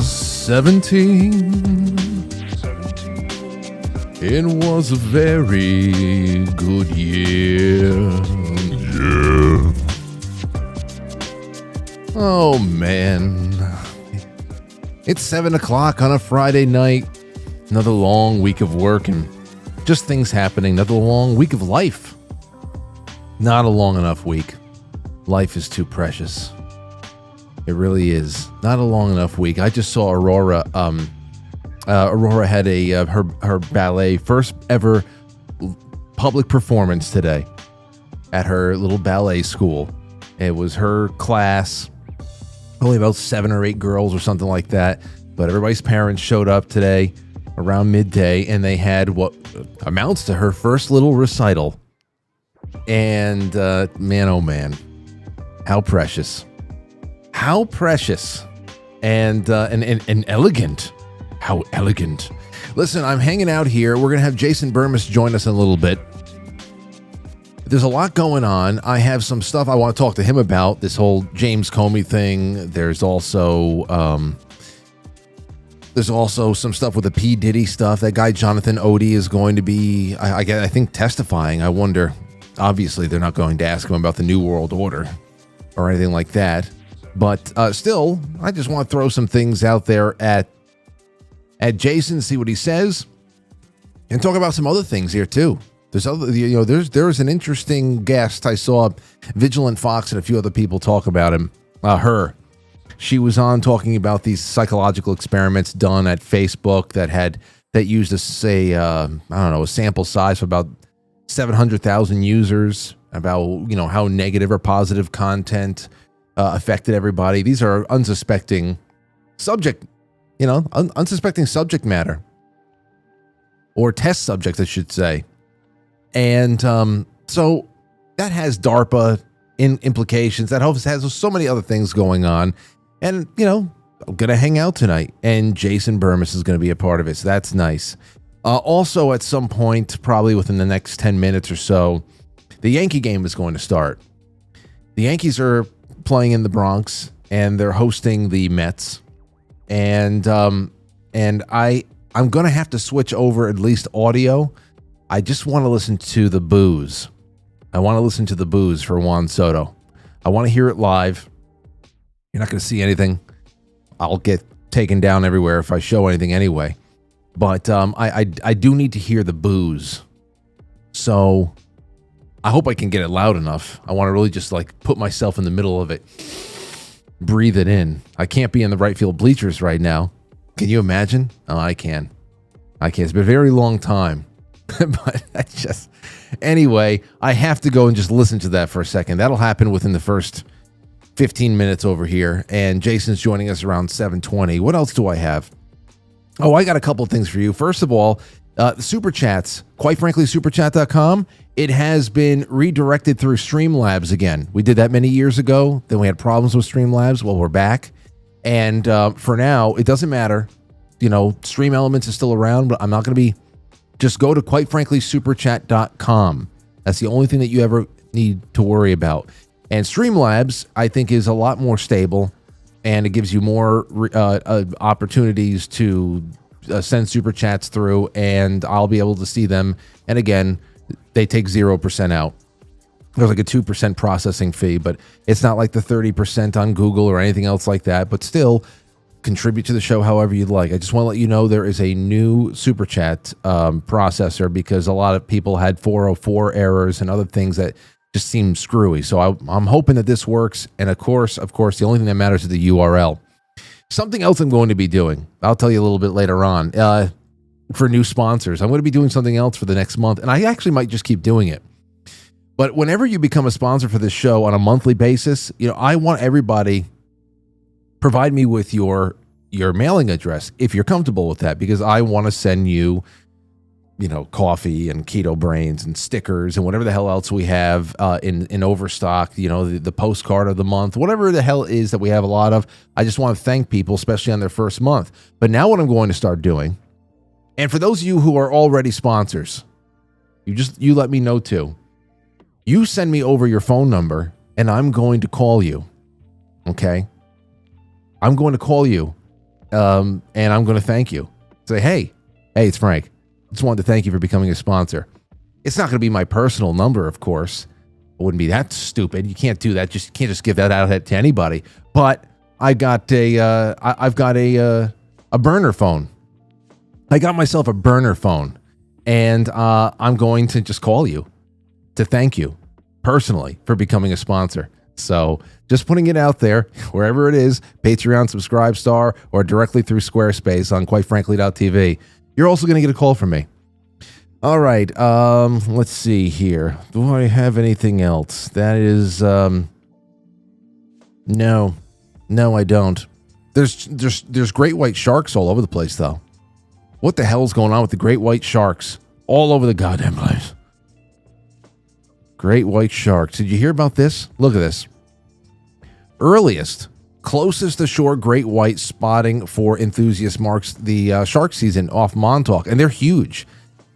17. It was a very good year. Yeah. Oh, man. It's 7 o'clock on a Friday night. Another long week of work and just things happening. Another long week of life. Not a long enough week. Life is too precious. It really is. Not a long enough week. I just saw Aurora. Aurora had her ballet first ever public performance today at her little ballet school. It was her class, only about 7 or 8 girls or something like that. But everybody's parents showed up today around midday, and they had what amounts to her first little recital. And man, oh man, how precious. How precious and elegant. How elegant. Listen, I'm hanging out here. We're going to have Jason Bermas join us in a little bit. There's a lot going on. I have some stuff I want to talk to him about, this whole James Comey thing. There's also some stuff with the P. Diddy stuff. That guy, Jonathan Odie, is going to be, I think, testifying. I wonder, obviously, they're not going to ask him about the New World Order or anything like that. But still, I just want to throw some things out there at Jason, see what he says, and talk about some other things here too. There's an interesting guest. I saw Vigilant Fox and a few other people talk about him. Her, she was on talking about these psychological experiments done at Facebook that used a sample size of about 700,000 users, about how negative or positive content affected everybody. These are unsuspecting subject matter, or test subjects, I should say. And so that has DARPA implications. That has so many other things going on. And, I'm going to hang out tonight. And Jason Bermas is going to be a part of it. So that's nice. Also, at some point, probably within the next 10 minutes or so, the Yankee game is going to start. The Yankees are playing in the Bronx, and they're hosting the Mets. And I'm going to have to switch over at least audio. I just want to listen to the boos. I want to listen to the boos for Juan Soto. I want to hear it live. You're not going to see anything. I'll get taken down everywhere if I show anything anyway. But I do need to hear the boos. So I hope I can get it loud enough. I want to really just put myself in the middle of it. Breathe it in. I can't be in the right field bleachers right now. Can you imagine? Oh, I can. It's been a very long time. But anyway, I have to go and just listen to that for a second. That'll happen within the first 15 minutes over here. And Jason's joining us around 7:20. What else do I have? Oh, I got a couple of things for you. First of all, the Super Chats, quite frankly, superchat.com. It has been redirected through Streamlabs again. We did that many years ago. Then we had problems with Streamlabs. Well, we're back. And for now, it doesn't matter. Stream Elements is still around, but I'm not going to be... Just go to quitefranklysuperchat.com. That's the only thing that you ever need to worry about. And Streamlabs, I think, is a lot more stable, and it gives you more opportunities to send Super Chats through, and I'll be able to see them. And again, they take 0% out. There's a 2% processing fee, but it's not like the 30% on Google or anything else like that. But still, contribute to the show however you'd like. I just want to let you know there is a new Super Chat processor, because a lot of people had 404 errors and other things that just seem screwy. So I'm hoping that this works. And of course, the only thing that matters is the URL. Something else I'm going to be doing, I'll tell you a little bit later on, for new sponsors. I'm going to be doing something else for the next month, and I actually might just keep doing it. But whenever you become a sponsor for this show on a monthly basis, I want everybody provide me with your mailing address if you're comfortable with that, because I want to send you, coffee and Keto Brainz and stickers and whatever the hell else we have in overstock, the postcard of the month, whatever the hell it is that we have a lot of. I just want to thank people, especially on their first month. But now what I'm going to start doing, and for those of you who are already sponsors, you let me know too. You send me over your phone number and I'm going to call you. Okay? I'm going to call you and I'm going to thank you. Say, hey, it's Frank. Just wanted to thank you for becoming a sponsor. It's not going to be my personal number, of course. It wouldn't be that stupid. You can't do that. You can't just give that out to anybody. But I've got a burner phone. I got myself a burner phone, and I'm going to just call you to thank you personally for becoming a sponsor. So just putting it out there, wherever it is, Patreon, Subscribestar, or directly through Squarespace on quitefrankly.tv. You're also going to get a call from me. All right, let's see here. Do I have anything else? That is, no, I don't. There's great white sharks all over the place, though. What the hell is going on with the great white sharks all over the goddamn place? Great white sharks. Did you hear about this? Look at this. Closest to shore great white spotting for enthusiasts marks the shark season off Montauk, and they're huge.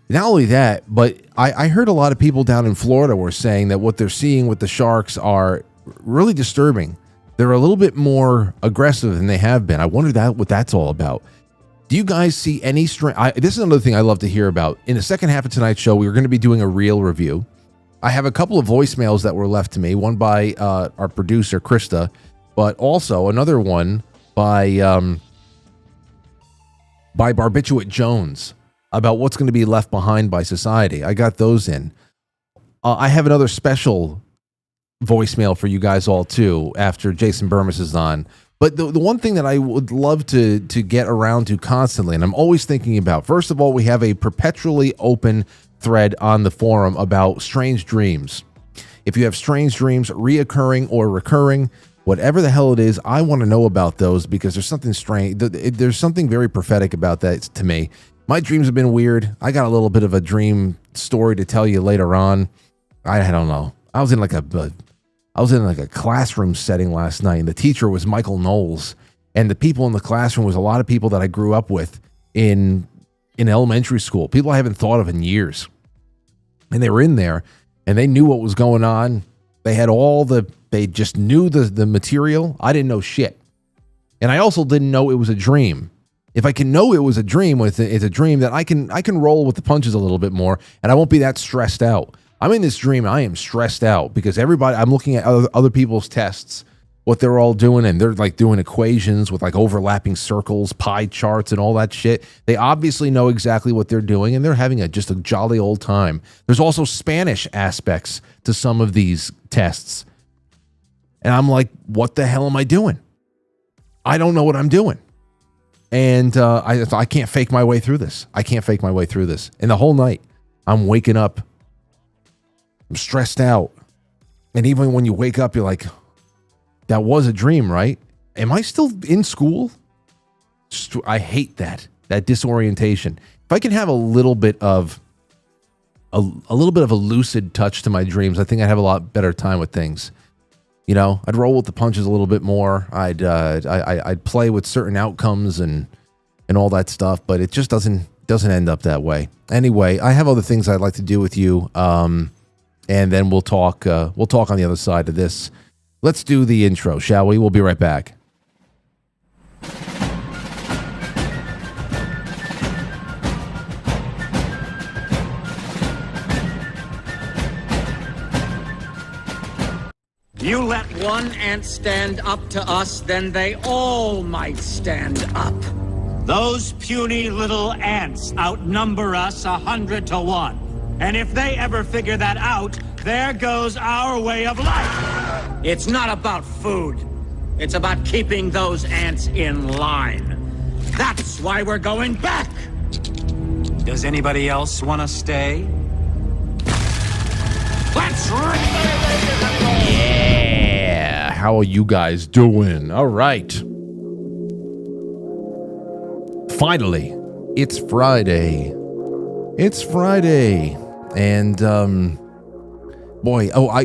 Not only that, but I heard a lot of people down in Florida were saying that what they're seeing with the sharks are really disturbing. They're a little bit more aggressive than they have been. I wonder what that's all about. Do you guys see any this is another thing I love to hear about. In the second half of tonight's show, we are going to be doing a reel review. I have a couple of voicemails that were left to me, one by our producer, Krista, but also another one by Barbiturate Jones about what's going to be left behind by society. I got those in. I have another special voicemail for you guys all, too, after Jason Bermas is on. But the one thing that I would love to get around to constantly, and I'm always thinking about, first of all, we have a perpetually open thread on the forum about strange dreams. If you have strange dreams, reoccurring or recurring, whatever the hell it is, I want to know about those because there's something strange. There's something very prophetic about that to me. My dreams have been weird. I got a little bit of a dream story to tell you later on. I don't know. I was in like a classroom setting last night, and the teacher was Michael Knowles, and the people in the classroom was a lot of people that I grew up with in elementary school, people I haven't thought of in years. And they were in there, and they knew what was going on. They had they just knew the material. I didn't know shit. And I also didn't know it was a dream. If I can know it was a dream, it's a dream that I can roll with the punches a little bit more, and I won't be that stressed out. I'm in this dream, I am stressed out because I'm looking at other people's tests, what they're all doing, and they're like doing equations with like overlapping circles, pie charts, and all that shit. They obviously know exactly what they're doing, and they're having just a jolly old time. There's also Spanish aspects to some of these tests. And I'm like, what the hell am I doing? I don't know what I'm doing. And I can't fake my way through this. And the whole night, I'm waking up. I'm stressed out. And even when you wake up, you're like, that was a dream, right? Am I still in school? I hate that disorientation. If I can have a little bit of a lucid touch to my dreams, I think I'd have a lot better time with things. You know, I'd roll with the punches a little bit more. I'd play with certain outcomes and all that stuff, but it just doesn't end up that way. Anyway, I have other things I'd like to do with you, and then we'll talk on the other side of this. Let's do the intro, shall we? We'll be right back. You let one ant stand up to us, then they all might stand up. Those puny little ants outnumber us 100 to 1. And if they ever figure that out, there goes our way of life. It's not about food. It's about keeping those ants in line. That's why we're going back. Does anybody else want to stay? Let's Yeah, how are you guys doing? All right. Finally, it's Friday. And boy, I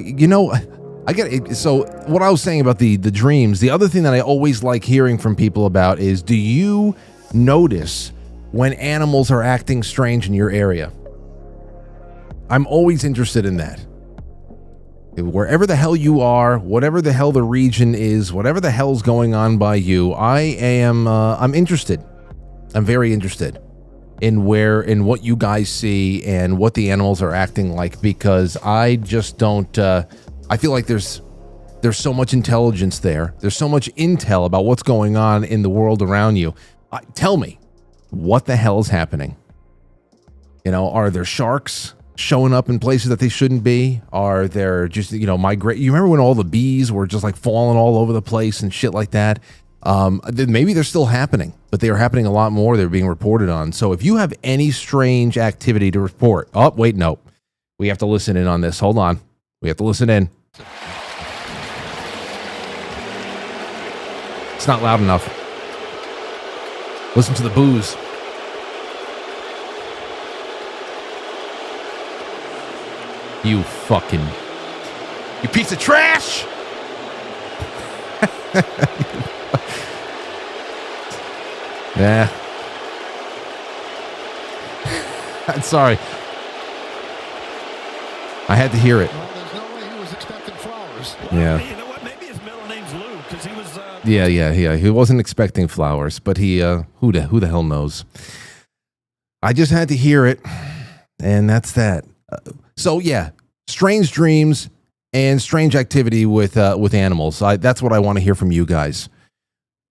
get it. So what I was saying about the dreams, the other thing that I always like hearing from people about is, do you notice when animals are acting strange in your area? I'm always interested in that. Wherever the hell you are, whatever the hell the region is, whatever the hell's going on by you, I'm interested. I'm very interested in what you guys see and what the animals are acting like, because I just don't, I feel like there's so much intelligence there. There's so much intel about what's going on in the world around you. Tell me, what the hell is happening? Are there sharks showing up in places that they shouldn't be? Are there just, migrate? You remember when all the bees were just like falling all over the place and shit like that? Maybe they're still happening, but they are happening a lot more. They're being reported on. So if you have any strange activity to report, oh, wait, no. We have to listen in on this. Hold on. We have to listen in. It's not loud enough. Listen to the booze. You piece of trash! Yeah. I'm sorry. I had to hear it. Well, there's no way he was expecting flowers. Yeah. You know what? Maybe his middle name's Lou, because he was... Yeah. He wasn't expecting flowers, but he, who the hell knows? I just had to hear it, and that's that. So yeah, strange dreams and strange activity with animals. That's what I want to hear from you guys.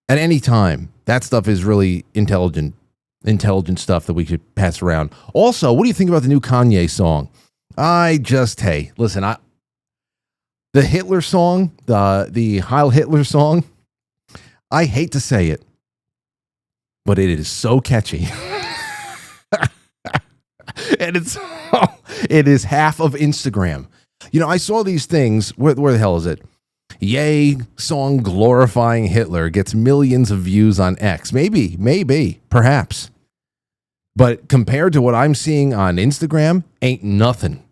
At any time, that stuff is really intelligent stuff that we could pass around. Also, what do you think about the new Kanye song? Hey, listen, the Hitler song, the Heil Hitler song, I hate to say it, but it is so catchy. And it is half of Instagram. I saw these things. Where the hell is it? Yay, song glorifying Hitler gets millions of views on X. Maybe, perhaps. But compared to what I'm seeing on Instagram, ain't nothing.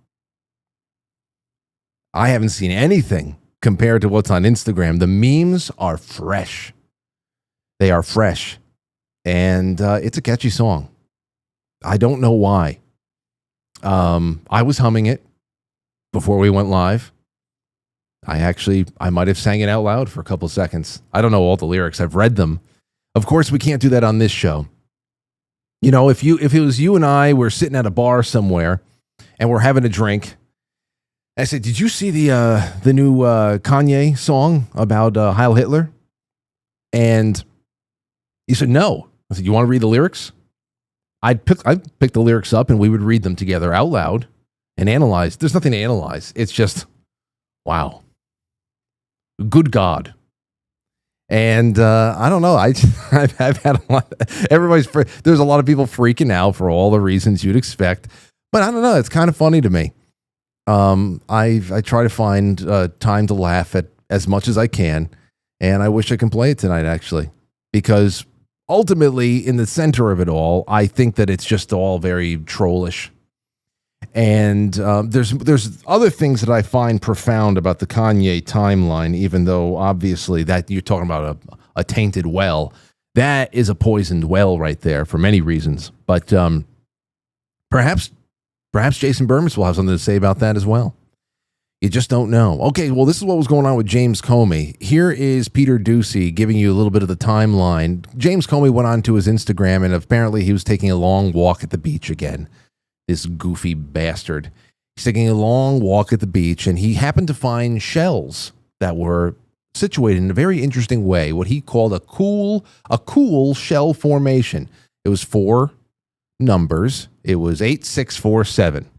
I haven't seen anything compared to what's on Instagram. The memes are fresh. They are fresh. And it's a catchy song. I don't know why. I was humming it before we went live. I might have sang it out loud for a couple seconds. I don't know all the lyrics. I've read them. Of course, we can't do that on this show. If it was you and I were sitting at a bar somewhere and we're having a drink, I said, "Did you see the new Kanye song about Heil Hitler?" And you said, "No." I said, "You want to read the lyrics?" I'd pick the lyrics up and we would read them together out loud and analyze. There's nothing to analyze. It's just, wow. Good God. And I don't know. I've had a lot. There's a lot of people freaking out for all the reasons you'd expect. But I don't know. It's kind of funny to me. I try to find time to laugh at as much as I can. And I wish I could play it tonight, actually. Because ultimately, in the center of it all, I think that it's just all very trollish. And there's other things that I find profound about the Kanye timeline, even though obviously that you're talking about a tainted well. That is a poisoned well right there for many reasons. But perhaps Jason Bermas will have something to say about that as well. You just don't know. Okay, well, this is what was going on with James Comey. Here is Peter Ducey giving you a little bit of the timeline. James Comey went on to his Instagram, and apparently he was taking a long walk at the beach again. This goofy bastard. He's taking a long walk at the beach, and he happened to find shells that were situated in a very interesting way, what he called a cool shell formation. It was 4 numbers. It was 8647.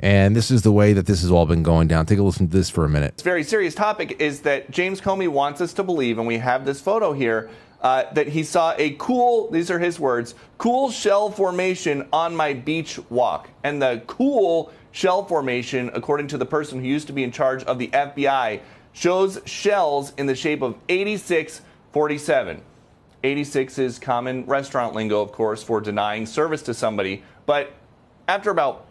And this is the way that this has all been going down. Take a listen to this for a minute. It's a very serious topic is that James Comey wants us to believe, and we have this photo here, that he saw a cool, these are his words, cool shell formation on my beach walk. And the cool shell formation, according to the person who used to be in charge of the FBI, shows shells in the shape of 8647. 86 is common restaurant lingo, of course, for denying service to somebody. But after about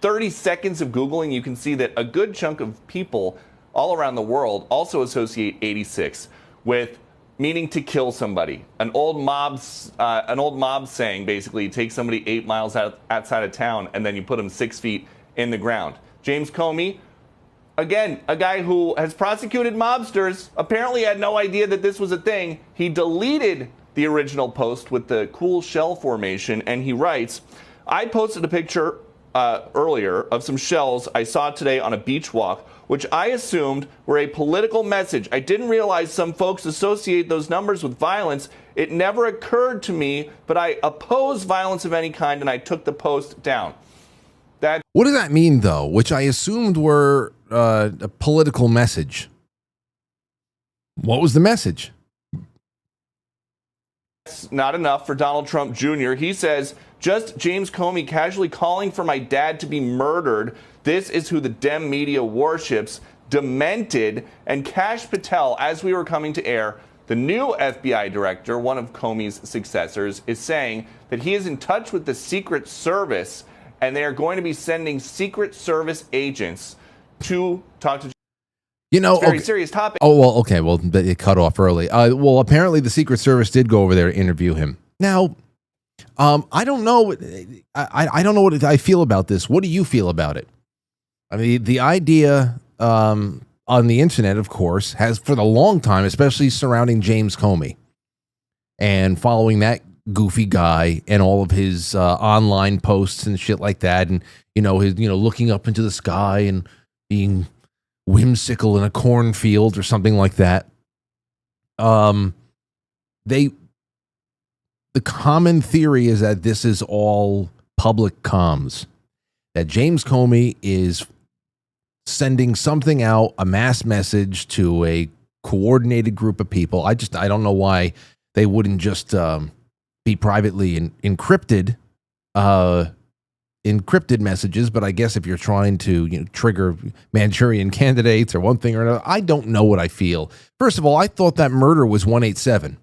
30 seconds of Googling, you can see that a good chunk of people all around the world also associate 86 with meaning to kill somebody. An old mob saying, basically, you take somebody 8 miles outside of town and then you put them 6 feet in the ground. James Comey again, a guy who has prosecuted mobsters, apparently had no idea that this was a thing. He deleted the original post with the cool shell formation, and he writes, I posted a picture earlier of some shells I saw today on a beach walk, which I assumed were a political message. I didn't realize some folks associate those numbers with violence. It never occurred to me, but I oppose violence of any kind, and I took the post down. What does that mean, though? Which I assumed were a political message. What was the message? That's not enough for Donald Trump Jr. He says, just James Comey casually calling for my dad to be murdered. This is who the Dem media worships. Demented. And Kash Patel, as we were coming to air, the new FBI director, one of Comey's successors, is saying that he is in touch with the Secret Service, and they are going to be sending Secret Service agents to talk to. Very serious topic. Oh, well, okay. Well, it cut off early. Well, apparently the Secret Service did go over there to interview him. Now, I don't know. I don't know what I feel about this. What do you feel about it? I mean, the idea on the internet, of course, has for the long time, especially surrounding James Comey and following that goofy guy and all of his online posts and shit like that, and his looking up into the sky and being whimsical in a cornfield or something like that. The common theory is that this is all public comms, that James Comey is sending something out, a mass message to a coordinated group of people. I don't know why they wouldn't just be privately encrypted messages, but I guess if you're trying to trigger Manchurian candidates or one thing or another, I don't know what I feel. First of all, I thought that murder was 187.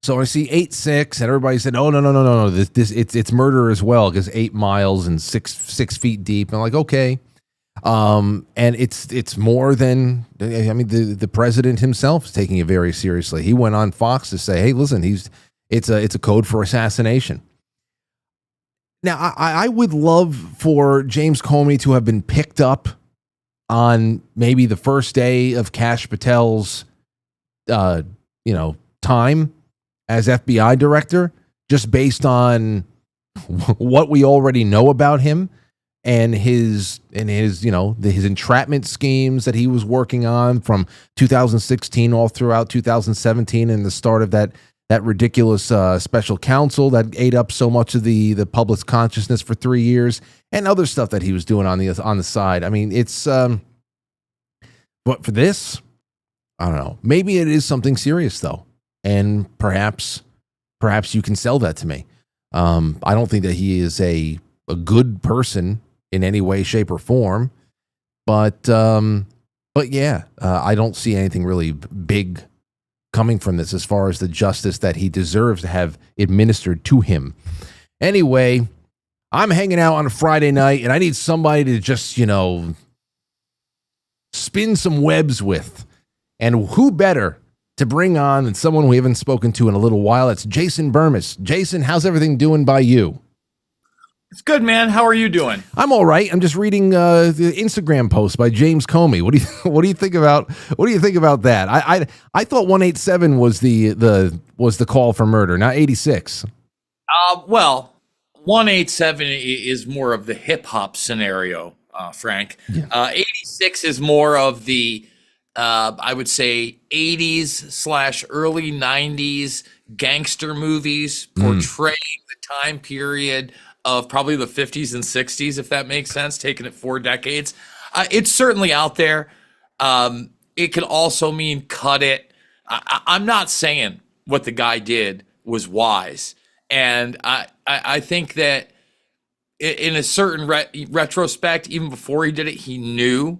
So I see 86, and everybody said, "Oh no! It's murder as well because 8 miles and 6 feet deep." And I'm like, okay, and it's more than the president himself is taking it very seriously. He went on Fox to say, "Hey, listen, it's a code for assassination." Now, I would love for James Comey to have been picked up on maybe the first day of Kash Patel's, time as FBI director, just based on what we already know about him and his entrapment schemes that he was working on from 2016 all throughout 2017 and the start of that ridiculous special counsel that ate up so much of the public's consciousness for 3 years, and other stuff that he was doing on the side. I mean, it's but for this, I don't know. Maybe it is something serious though, and perhaps you can sell that to me. I don't think that he is a good person in any way, shape, or form, but yeah, I don't see anything really big coming from this as far as the justice that he deserves to have administered to him. Anyway, I'm hanging out on a Friday night and I need somebody to just, spin some webs with. And who better to bring on than someone we haven't spoken to in a little while? It's Jason Bermas. Jason, how's everything doing by you? It's good, man. How are you doing? I'm all right. I'm just reading the Instagram post by James Comey. What do you think about that? I thought 187 was the call for murder, not 86. Well, 187 is more of the hip hop scenario, Frank. Yeah. 86 is more of the I would say 80s / early 90s gangster movies portraying the time period of probably the 50s and 60s, if that makes sense, taking it 4 decades. It's certainly out there. It could also mean cut it. I'm not saying what the guy did was wise. And I think that in a certain retrospect, even before he did it, he knew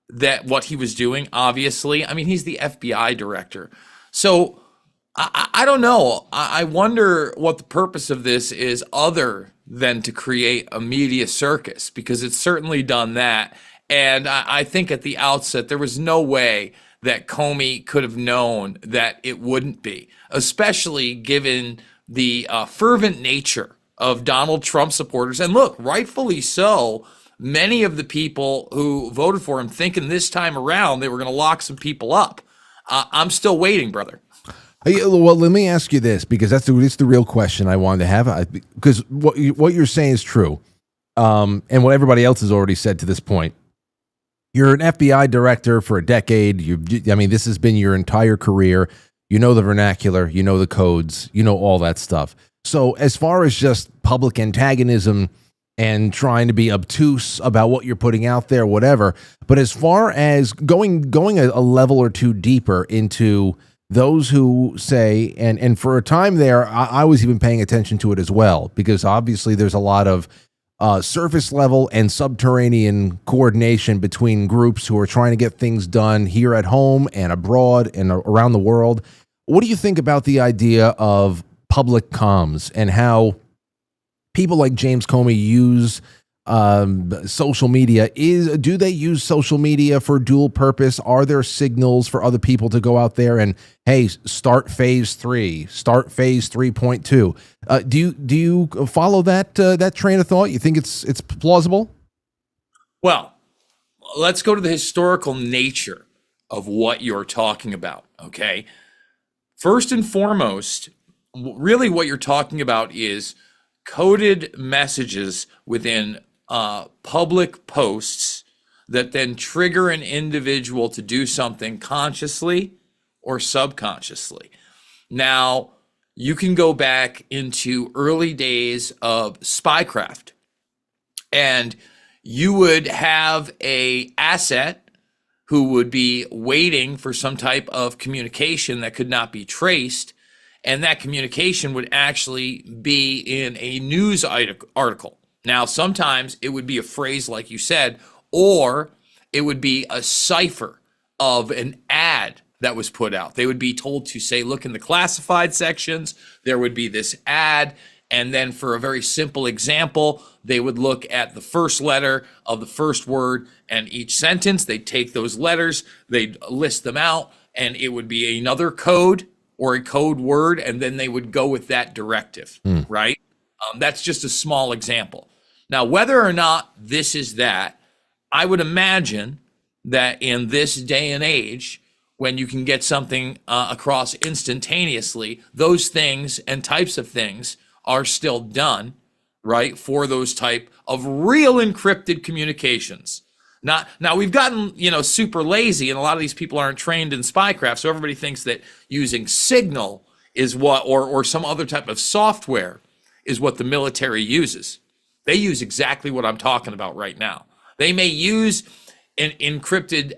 that what he was doing, obviously. I mean, he's the FBI director. So I don't know. I wonder what the purpose of this is other than to create a media circus, because it's certainly done that. And I think at the outset, there was no way that Comey could have known that it wouldn't be, especially given the fervent nature of Donald Trump supporters. And look, rightfully so, many of the people who voted for him thinking this time around they were going to lock some people up. I'm still waiting, brother. Hey, well, let me ask you this, because it's the real question I wanted to have. Because what you're saying is true, and what everybody else has already said to this point. You're an FBI director for a decade. This has been your entire career. You know the vernacular, you know the codes, you know all that stuff. So as far as just public antagonism and trying to be obtuse about what you're putting out there, whatever. But as far as going a level or two deeper into those who say, and for a time there, I was even paying attention to it as well, because obviously there's a lot of surface level and subterranean coordination between groups who are trying to get things done here at home and abroad and around the world. What do you think about the idea of public comms and how people like James Comey use social media? Do they use social media for dual purpose? Are there signals for other people to go out there and, hey, start phase 3, start phase 3.2? Do you follow that train of thought? You think it's plausible? Well, let's go to the historical nature of what you're talking about. Okay, first and foremost, really what you're talking about is coded messages within public posts that then trigger an individual to do something consciously or subconsciously. Now, you can go back into early days of spycraft, and you would have a asset who would be waiting for some type of communication that could not be traced, and that communication would actually be in a news article. Now, sometimes it would be a phrase like you said, or it would be a cipher of an ad that was put out. They would be told to say, look in the classified sections, there would be this ad. And then for a very simple example, they would look at the first letter of the first word and each sentence. They'd take those letters, they'd list them out, and it would be another code or a code word, and then they would go with that directive, right? That's just a small example. Now, whether or not this is that, I would imagine that in this day and age, when you can get something across instantaneously, those things and types of things are still done, right, for those type of real encrypted communications. Now we've gotten, super lazy, and a lot of these people aren't trained in spycraft, so everybody thinks that using Signal is what, or some other type of software is what the military uses. They use exactly what I'm talking about right now. They may use encrypted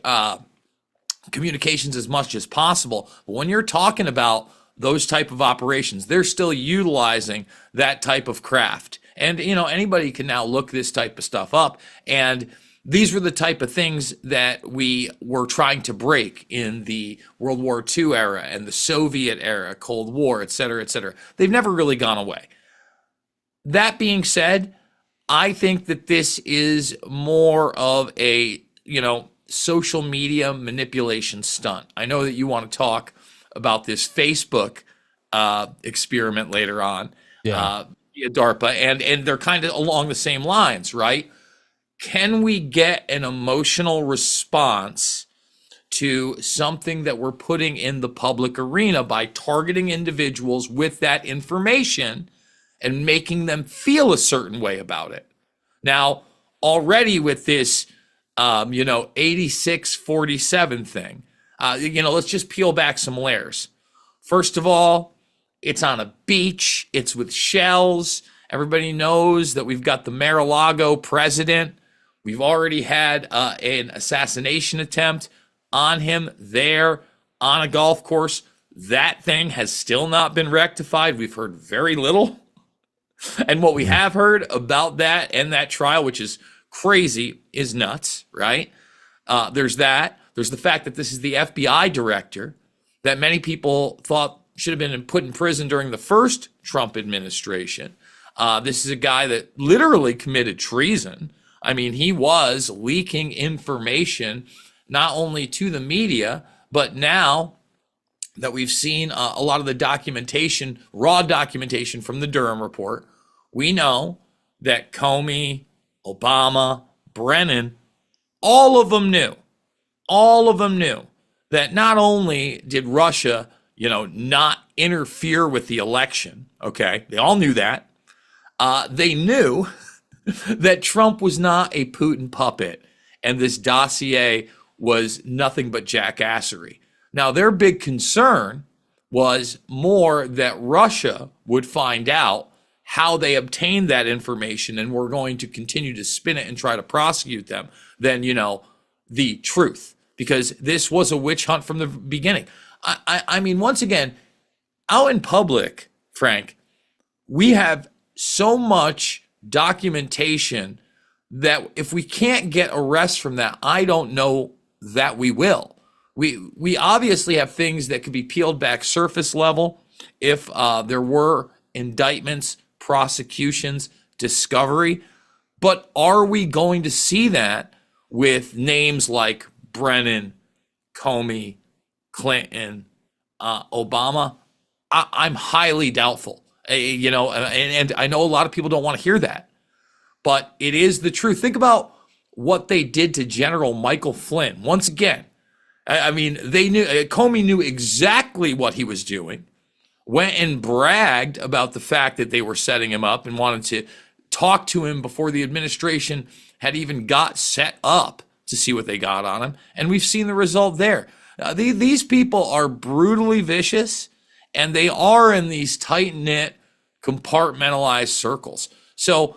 communications as much as possible, but when you're talking about those type of operations, they're still utilizing that type of craft. And, anybody can now look this type of stuff up. And these were the type of things that we were trying to break in the World War II era and the Soviet era, Cold War, et cetera, et cetera. They've never really gone away. That being said, I think that this is more of a, social media manipulation stunt. I know that you want to talk about this Facebook experiment later on, via DARPA, and they're kind of along the same lines, right? Can we get an emotional response to something that we're putting in the public arena by targeting individuals with that information and making them feel a certain way about it? Now, already with this, 86-47 thing, let's just peel back some layers. First of all, it's on a beach. It's with shells. Everybody knows that we've got the Mar-a-Lago president. We've already had an assassination attempt on him there on a golf course. That thing has still not been rectified. We've heard very little. And what we have heard about that and that trial, which is crazy, is nuts, right? There's that. There's the fact that this is the FBI director that many people thought should have been put in prison during the first Trump administration. This is a guy that literally committed treason. I mean, he was leaking information not only to the media, but now that we've seen a lot of the documentation, raw documentation from the Durham report, we know that Comey, Obama, Brennan, all of them knew that not only did Russia, not interfere with the election, okay, they all knew that. They knew that Trump was not a Putin puppet and this dossier was nothing but jackassery. Now, their big concern was more that Russia would find out how they obtained that information and were going to continue to spin it and try to prosecute them than, the truth, because this was a witch hunt from the beginning. I mean, once again, out in public, Frank, we have so much documentation that if we can't get arrests from that, I don't know that we will. We obviously have things that could be peeled back surface level if there were indictments, prosecutions, discovery. But are we going to see that with names like Brennan, Comey, Clinton, Obama? I'm highly doubtful. And I know a lot of people don't want to hear that, but it is the truth. Think about what they did to General Michael Flynn. Once again, I mean, Comey knew exactly what he was doing, went and bragged about the fact that they were setting him up and wanted to talk to him before the administration had even got set up to see what they got on him. And we've seen the result there. These people are brutally vicious, and they are in these tight-knit, compartmentalized circles. So,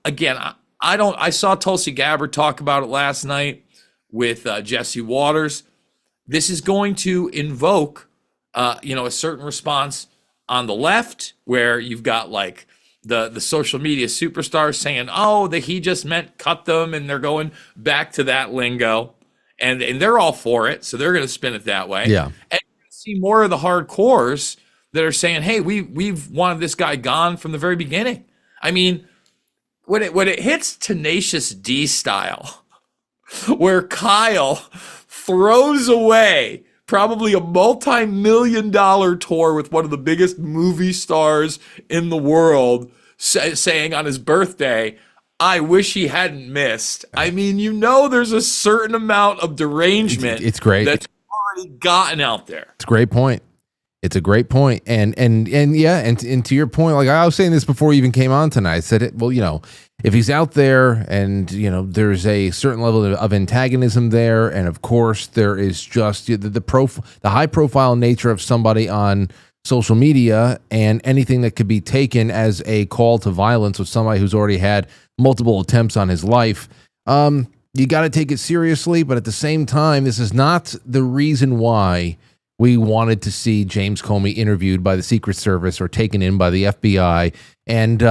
again, I saw Tulsi Gabbard talk about it last night with Jesse Waters. This is going to invoke, a certain response on the left, where you've got like the social media superstars saying, oh, that he just meant cut them, and they're going back to that lingo, and they're all for it, so they're going to spin it that way. Yeah. And you're going to see more of the hardcores that are saying, hey, we've wanted this guy gone from the very beginning. I mean, when it hits Tenacious D style, where Kyle throws away probably a multi-million-dollar tour with one of the biggest movie stars in the world, saying on his birthday, I wish he hadn't missed. I mean, there's a certain amount of derangement. It's great. That's already gotten out there. It's a great point. It's a great point. And to your point, like I was saying this before you even came on tonight, I said it, well, if he's out there and, there's a certain level of antagonism there. And of course there is just the high profile nature of somebody on social media, and anything that could be taken as a call to violence with somebody who's already had multiple attempts on his life. You got to take it seriously, but at the same time, this is not the reason why we wanted to see James Comey interviewed by the Secret Service or taken in by the FBI. And,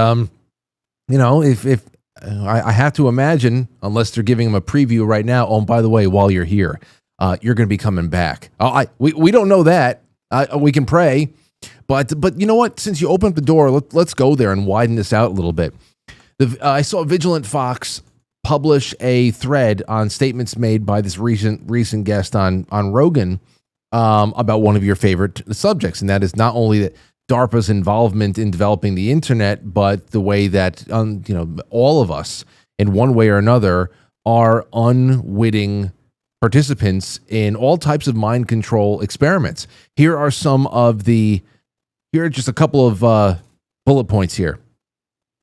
if I have to imagine, unless they're giving him a preview right now, oh, and by the way, while you're here, you're going to be coming back. We don't know that. We can pray. But you know what? Since you opened up the door, let's go there and widen this out a little bit. I saw Vigilant Fox publish a thread on statements made by this recent guest on Rogan about one of your favorite subjects, and that is not only that DARPA's involvement in developing the internet, but the way that all of us, in one way or another, are unwitting participants in all types of mind control experiments. Here are just a couple of bullet points here.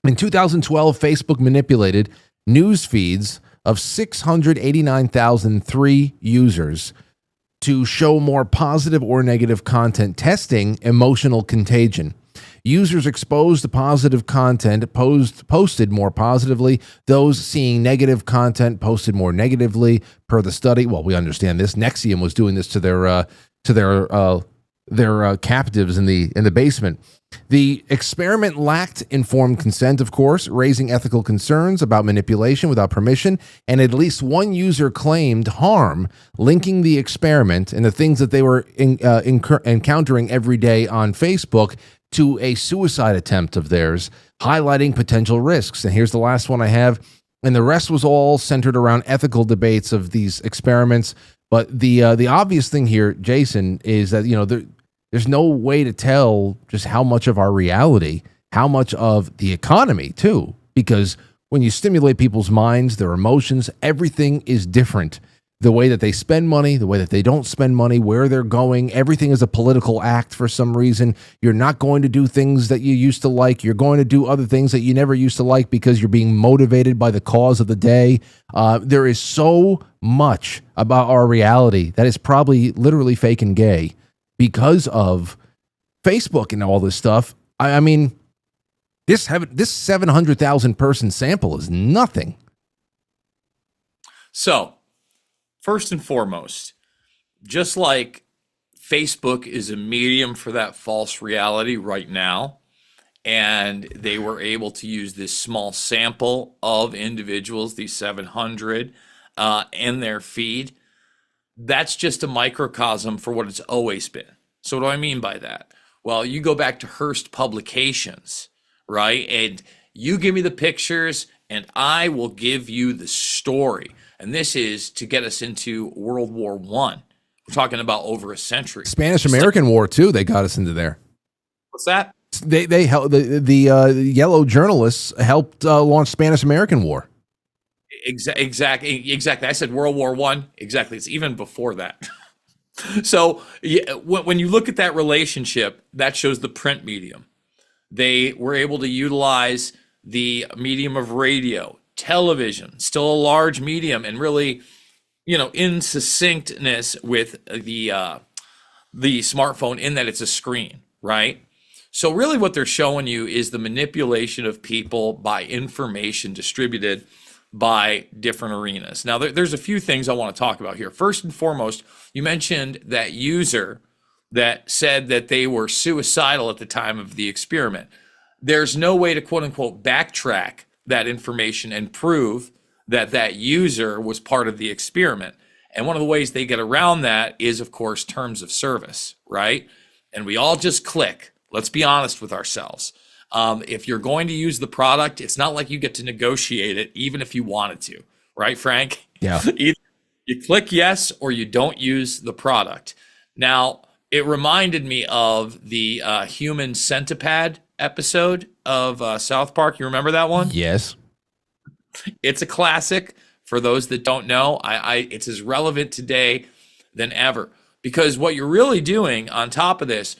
In 2012, Facebook manipulated news feeds of 689,003 users to show more positive or negative content, testing emotional contagion. Users exposed to positive content posted more positively. Those seeing negative content posted more negatively, per the study. Well, we understand this. Nexium was doing this to their captives in the basement. The experiment lacked informed consent, of course, raising ethical concerns about manipulation without permission, and at least one user claimed harm, linking the experiment and the things that they were encountering every day on Facebook to a suicide attempt of theirs, highlighting potential risks. And here's the last one I have, and the rest was all centered around ethical debates of these experiments. But the obvious thing here, Jason, is that there's no way to tell just how much of our reality, how much of the economy too, because when you stimulate people's minds, their emotions, everything is different. The way that they spend money, the way that they don't spend money, where they're going, everything is a political act for some reason. You're not going to do things that you used to like. You're going to do other things that you never used to like because you're being motivated by the cause of the day. There is so much about our reality that is probably literally fake and gay because of Facebook and all this stuff. I mean, this 700,000 person sample is nothing. So, first and foremost, just like Facebook is a medium for that false reality right now, and they were able to use this small sample of individuals, these 700, in their feed, that's just a microcosm for what it's always been. So what do I mean by that? Well, you go back to Hearst Publications, right? And you give me the pictures, and I will give you the story. And this is to get us into World War I. We're talking about over a century. Spanish-American War, too, they got us into there. What's that? They helped, the yellow journalists helped launch Spanish-American War. Exactly. I said World War I. Exactly. It's even before that. So when you look at that relationship, that shows the print medium. They were able to utilize the medium of radio, television, still a large medium, and really, in succinctness with the smartphone in that it's a screen, right? So really what they're showing you is the manipulation of people by information distributed by different arenas. Now, there's a few things I want to talk about here. First and foremost, you mentioned that user that said that they were suicidal at the time of the experiment. There's no way to quote unquote backtrack that information and prove that that user was part of the experiment. And one of the ways they get around that is, of course, terms of service, right? And we all just click. Let's be honest with ourselves. If you're going to use the product, it's not like you get to negotiate it, even if you wanted to, right, Frank? Yeah. Either you click yes or you don't use the product. Now, it reminded me of the human centipede episode of South Park. You remember that one? Yes. It's a classic. For those that don't know, it's as relevant today than ever, because what you're really doing on top of this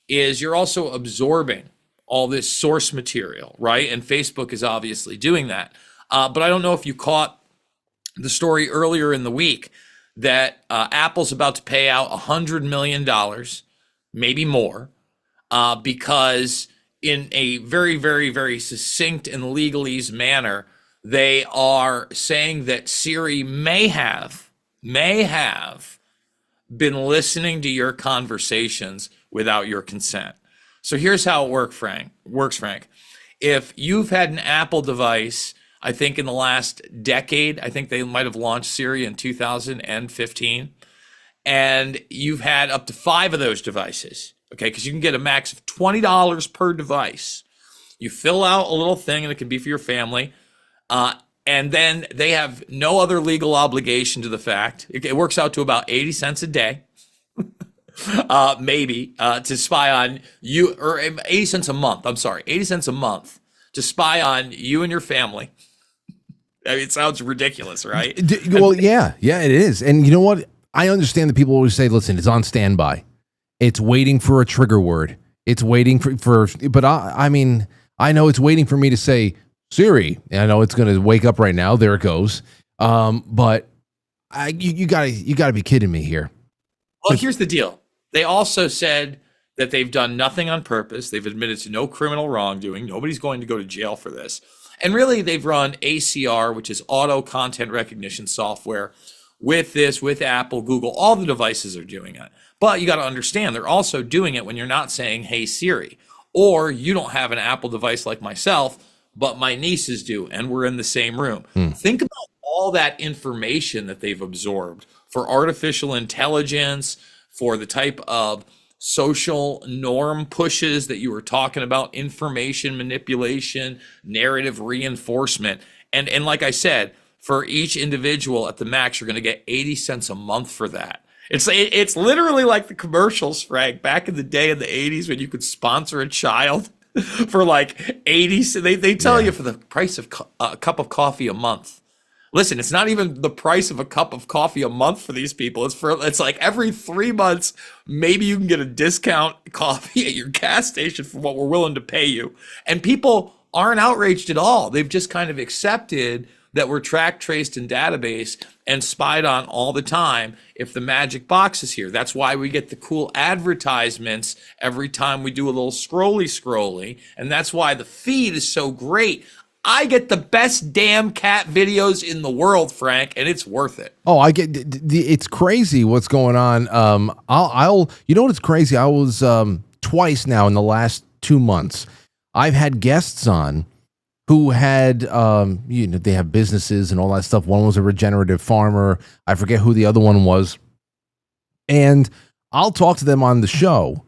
is you're also absorbing all this source material, right? And Facebook is obviously doing that. But I don't know if you caught the story earlier in the week that Apple's about to pay out $100 million, maybe more, because in a very, very, very succinct and legalese manner, they are saying that Siri may have been listening to your conversations without your consent. So here's how it works, Frank. If you've had an Apple device, I think in the last decade, I think they might have launched Siri in 2015, and you've had up to 5 of those devices, okay? Because you can get a max of $20 per device. You fill out a little thing, and it can be for your family, and then they have no other legal obligation to the fact. It works out to about 80 cents a day. Maybe to spy on you, or 80 cents a month. I'm sorry, 80 cents a month to spy on you and your family. I mean, it sounds ridiculous, right? Well, yeah, it is. And you know what? I understand that people always say, listen, it's on standby. It's waiting for a trigger word. It's waiting for but I mean, I know it's waiting for me to say, Siri. I know it's going to wake up right now. There it goes. But you gotta be kidding me here. Well, here's the deal. They also said that they've done nothing on purpose. They've admitted to no criminal wrongdoing. Nobody's going to go to jail for this. And really, they've run ACR, which is auto content recognition software, with Apple, Google. All the devices are doing it. But you got to understand, they're also doing it when you're not saying, hey, Siri. Or you don't have an Apple device like myself, but my nieces do, and we're in the same room. Think about all that information that they've absorbed for artificial intelligence, for the type of social norm pushes that you were talking about, information manipulation, narrative reinforcement. And like I said, for each individual at the max, you're going to get 80 cents a month for that. It's literally like the commercials, Frank, back in the day in the 80s when you could sponsor a child. for like 80. They tell you for the price of a cup of coffee a month. Listen, it's not even the price of a cup of coffee a month for these people. It's like every 3 months, maybe you can get a discount coffee at your gas station for what we're willing to pay you. And people aren't outraged at all. They've just kind of accepted that we're tracked, traced, and database and spied on all the time if the magic box is here. That's why we get the cool advertisements every time we do a little scrolly. And that's why the feed is so great. I get the best damn cat videos in the world, Frank, and it's worth it. Oh, I get it's crazy what's going on. You know what's crazy? I was twice now in the last 2 months. I've had guests on who had, they have businesses and all that stuff. One was a regenerative farmer. I forget who the other one was. And I'll talk to them on the show,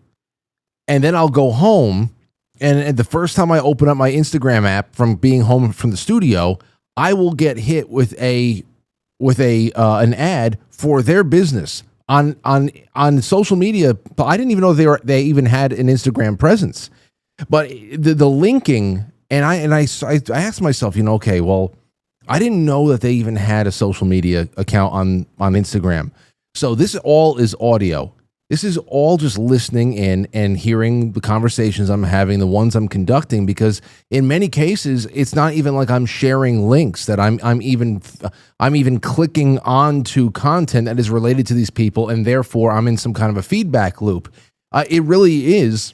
and then I'll go home. And the first time I open up my Instagram app from being home from the studio, I will get hit with an ad for their business on social media. But I didn't even know they even had an Instagram presence. But the linking, and I asked myself, okay, well, I didn't know that they even had a social media account on Instagram. So this all is audio. This is all just listening in and hearing the conversations I'm having, the ones I'm conducting, because in many cases, it's not even like I'm sharing links that I'm even clicking onto content that is related to these people, and therefore I'm in some kind of a feedback loop. It really is.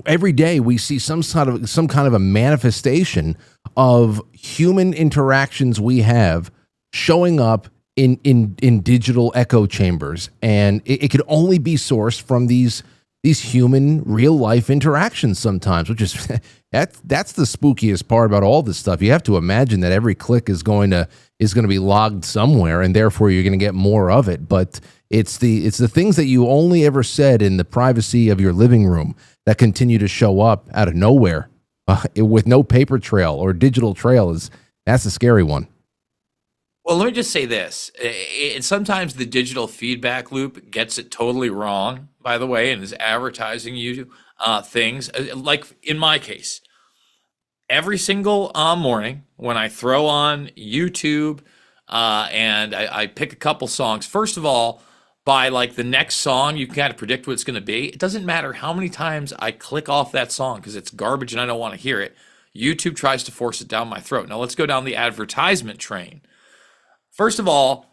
Every day we see some kind of a manifestation of human interactions we have showing up in digital echo chambers, and it could only be sourced from these human real life interactions sometimes, which is that's the spookiest part about all this stuff. You have to imagine that every click is going to be logged somewhere, and therefore you're going to get more of it. But it's the things that you only ever said in the privacy of your living room that continue to show up out of nowhere with no paper trail or digital trail. That's the scary one. Well, let me just say this. Sometimes the digital feedback loop gets it totally wrong, by the way, and is advertising you things. Like in my case, every single morning when I throw on YouTube and I pick a couple songs, first of all, by like the next song, you can kind of predict what it's going to be. It doesn't matter how many times I click off that song because it's garbage and I don't want to hear it. YouTube tries to force it down my throat. Now let's go down the advertisement train. First of all,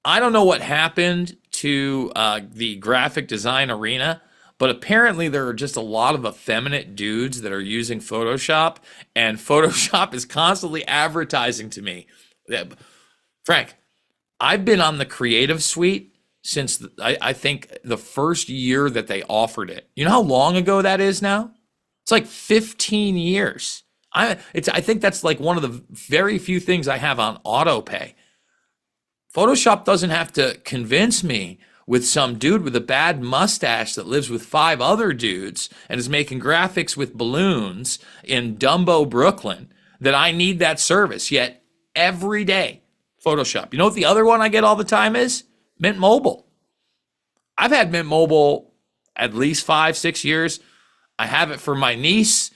I don't know what happened to the graphic design arena, but apparently there are just a lot of effeminate dudes that are using Photoshop, and Photoshop is constantly advertising to me. Frank, I've been on the Creative Suite since I think the first year that they offered it. You know how long ago that is now? It's like 15 years. I think that's like one of the very few things I have on auto pay. Photoshop doesn't have to convince me with some dude with a bad mustache that lives with 5 other dudes and is making graphics with balloons in Dumbo, Brooklyn, that I need that service. Yet every day, Photoshop. You know what the other one I get all the time is? Mint Mobile. I've had Mint Mobile at least 5-6 years. I have it for my niece.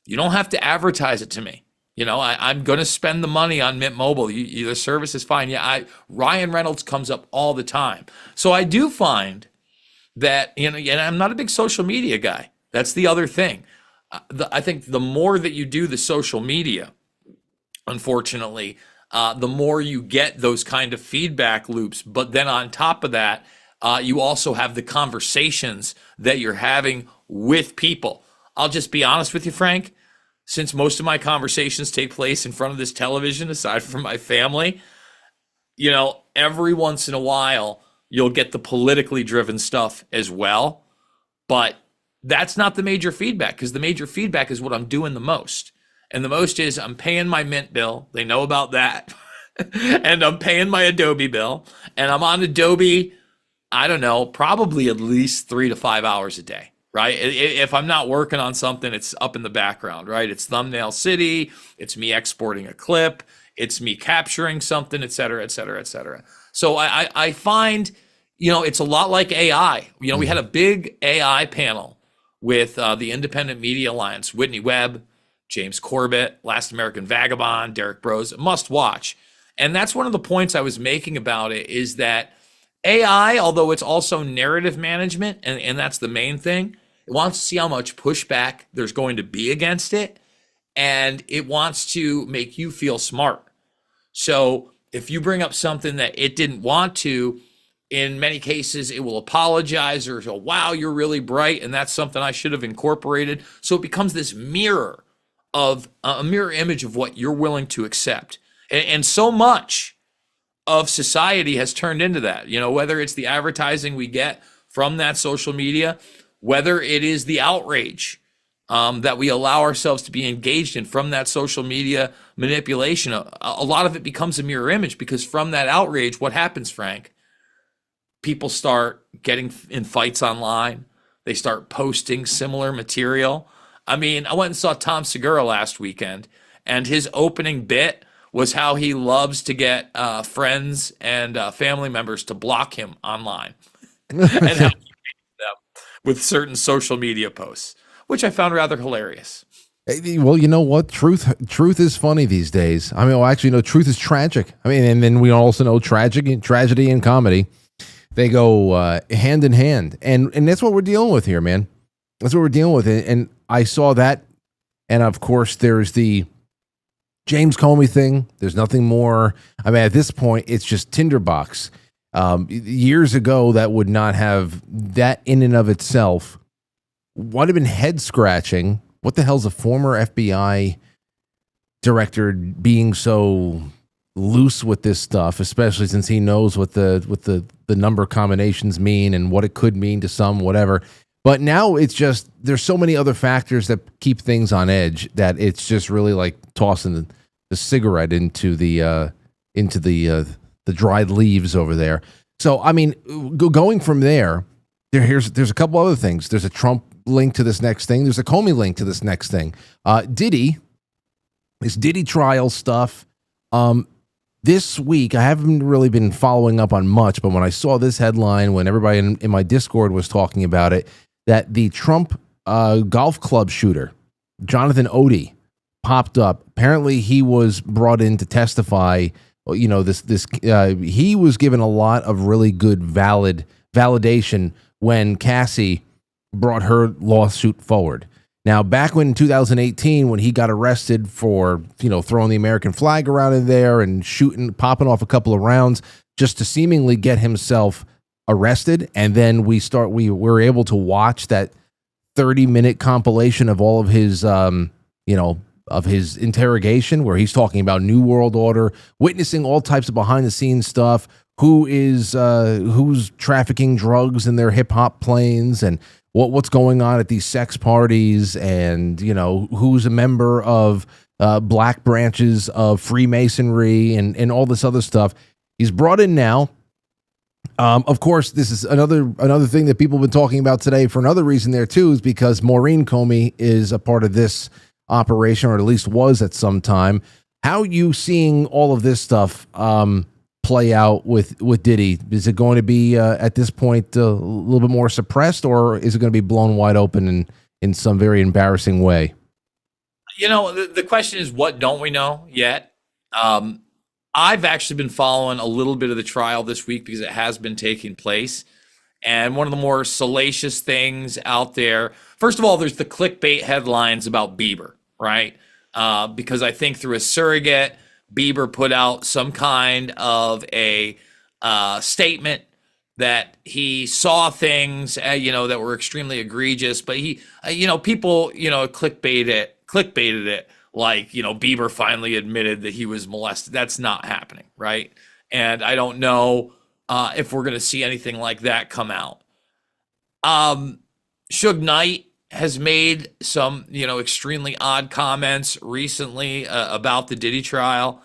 You don't have to advertise it to me. I'm going to spend the money on Mint Mobile. The service is fine. Yeah, Ryan Reynolds comes up all the time. So I do find that, and I'm not a big social media guy. That's the other thing. I think the more that you do the social media, unfortunately, the more you get those kind of feedback loops. But then on top of that, you also have the conversations that you're having with people. I'll just be honest with you, Frank. Since most of my conversations take place in front of this television, aside from my family, every once in a while, you'll get the politically driven stuff as well. But that's not the major feedback, because the major feedback is what I'm doing the most. And the most is I'm paying my Mint bill. They know about that. And I'm paying my Adobe bill. And I'm on Adobe, I don't know, probably at least 3 to 5 hours a day. Right? If I'm not working on something, it's up in the background, right? It's Thumbnail City, it's me exporting a clip, it's me capturing something, et cetera, et cetera, et cetera. So I find, it's a lot like AI. We had a big AI panel with the Independent Media Alliance, Whitney Webb, James Corbett, Last American Vagabond, Derek Bros, must watch. And that's one of the points I was making about it, is that AI, although it's also narrative management, and that's the main thing, it wants to see how much pushback there's going to be against it, and it wants to make you feel smart. So if you bring up something that it didn't want to, in many cases, it will apologize or go, wow, you're really bright, and that's something I should have incorporated. So it becomes this mirror of a mirror image of what you're willing to accept. And so much of society has turned into that, whether it's the advertising we get from that social media, whether it is the outrage that we allow ourselves to be engaged in from that social media manipulation. A lot of it becomes a mirror image, because from that outrage, what happens, Frank? People start getting in fights online. They start posting similar material. I mean, I went and saw Tom Segura last weekend, and his opening bit was how he loves to get friends and family members to block him online and how he hates them with certain social media posts, which I found rather hilarious. Well, you know what? Truth is funny these days. I mean, well, actually, no, truth is tragic. I mean, and then we also know tragedy and comedy, they go hand in hand. And that's what we're dealing with here, man. That's what we're dealing with. And I saw that. And of course, there's the James Comey thing. There's nothing more. I mean, at this point, it's just tinderbox. Years ago, that would not have, that in and of itself would have been head scratching. What the hell's a former FBI director being so loose with this stuff, especially since he knows what the number combinations mean and what it could mean to some, whatever. But now it's just, there's so many other factors that keep things on edge that it's just really like tossing the cigarette into the dried leaves over there. So, I mean, going from there's a couple other things. There's a Trump link to this next thing. There's a Comey link to this next thing. Diddy trial stuff. This week, I haven't really been following up on much, but when I saw this headline, when everybody in my Discord was talking about it, that the Trump golf club shooter, Jonathan Odie, popped up. Apparently, he was brought in to testify. He was given a lot of really good validation when Cassie brought her lawsuit forward. Now, back when in 2018, when he got arrested for, throwing the American flag around in there and popping off a couple of rounds just to seemingly get himself arrested. And then we were able to watch that 30-minute compilation of all of his, of his interrogation, where he's talking about New World Order, witnessing all types of behind the scenes stuff, who's trafficking drugs in their hip hop planes, and what's going on at these sex parties, and who's a member of black branches of Freemasonry and all this other stuff. He's brought in now. Of course, this is another thing that people have been talking about today for another reason there too, is because Maureen Comey is a part of this operation, or at least was at some time. How are you seeing all of this stuff play out with Diddy? Is it going to be at this point a little bit more suppressed, or is it going to be blown wide open in some very embarrassing way? The question is, what don't we know yet? I've actually been following a little bit of the trial this week because it has been taking place. And one of the more salacious things out there, first of all, there's the clickbait headlines about Bieber, right? Because I think through a surrogate, Bieber put out some kind of a statement that he saw things, that were extremely egregious, but he, people, clickbaited it like, Bieber finally admitted that he was molested. That's not happening, right? And I don't know if we're going to see anything like that come out. Suge Knight has made some, extremely odd comments recently about the Diddy trial.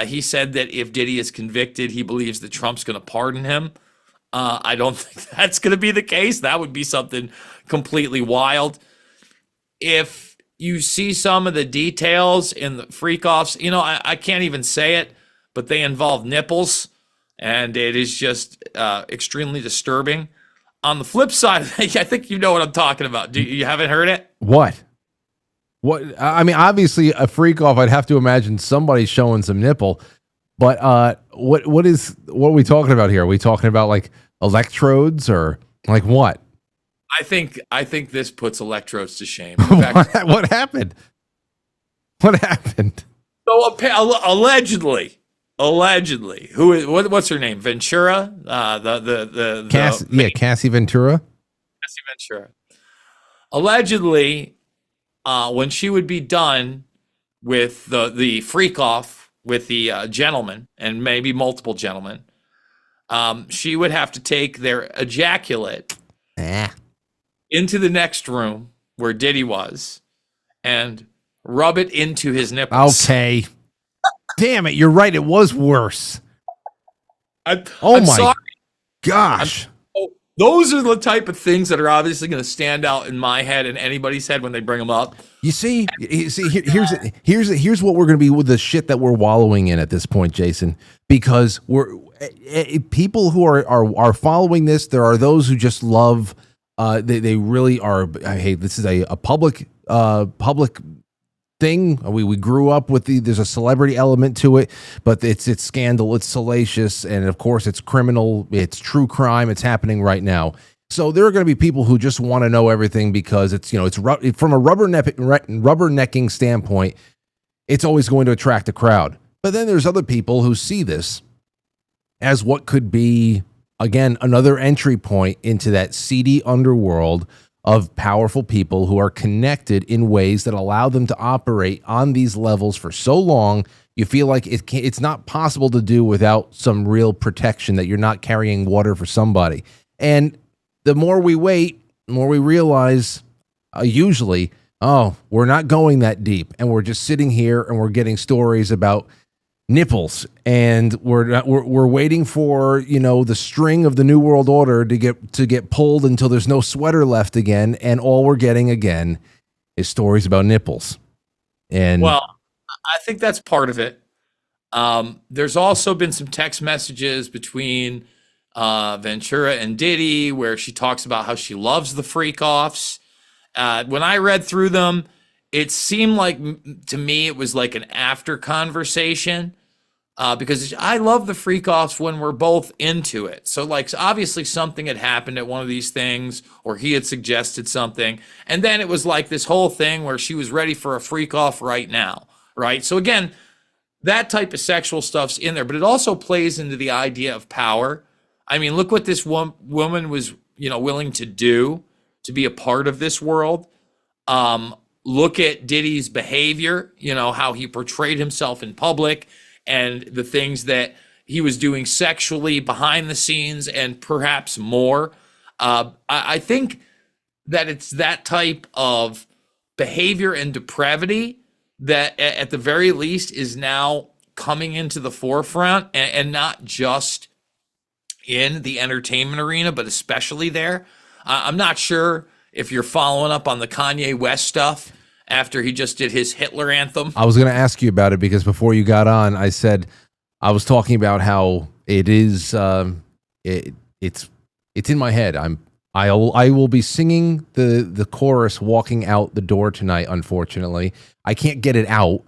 He said that if Diddy is convicted, he believes that Trump's going to pardon him. I don't think that's going to be the case. That would be something completely wild. If you see some of the details in the freak-offs, I can't even say it, but they involve nipples, and it is just extremely disturbing. On the flip side, I think you know what I'm talking about. You haven't heard it? What? What? I mean, obviously, a freak off. I'd have to imagine somebody showing some nipple. But what are we talking about here? Are we talking about like electrodes or like what? I think this puts electrodes to shame. In fact, What happened? What happened? so allegedly, what's her name? Ventura, Cassie Ventura. Cassie Ventura. Allegedly, when she would be done with the freak off with the gentleman and maybe multiple gentlemen, she would have to take their ejaculate into the next room where Diddy was and rub it into his nipples. Okay. Damn it, you're right. It was worse. I'm my sorry. gosh. Those are the type of things that are obviously going to stand out in my head and anybody's head when they bring them up. You see, here's what we're going to be with the shit that we're wallowing in at this point, Jason, because we're people who are following this. There are those who just love. They really are. Hey, this is a public thing. We grew up with there's a celebrity element to it, but it's scandal, it's salacious, and of course it's criminal, it's true crime, it's happening right now. So there are going to be people who just want to know everything because it's from a rubbernecking standpoint, it's always going to attract a crowd. But then there's other people who see this as what could be, again, another entry point into that seedy underworld of powerful people who are connected in ways that allow them to operate on these levels for so long. You feel like it's not possible to do without some real protection, that you're not carrying water for somebody. And the more we wait, the more we realize usually, we're not going that deep. And we're just sitting here and we're getting stories about nipples, and we're waiting for the string of the New World Order to get pulled until there's no sweater left again, and all we're getting again is stories about nipples. And well, I think that's part of it. There's also been some text messages between Ventura and Diddy where she talks about how she loves the freak offs. When I read through them, it seemed like to me it was like an after conversation. Because I love the freak offs when we're both into it. So like obviously something had happened at one of these things, or he had suggested something. And then it was like this whole thing where she was ready for a freak off right now. Right. So again, that type of sexual stuff's in there, but it also plays into the idea of power. I mean, look what this woman was, willing to do to be a part of this world. Look at Diddy's behavior, how he portrayed himself in public, and the things that he was doing sexually behind the scenes and perhaps more. I think that it's that type of behavior and depravity that at the very least is now coming into the forefront, and not just in the entertainment arena, but especially there. I'm not sure if you're following up on the Kanye West stuff after he just did his Hitler anthem. I was going to ask you about it because before you got on, I said I was talking about how it is. It's in my head. I will be singing the chorus walking out the door tonight. Unfortunately, I can't get it out.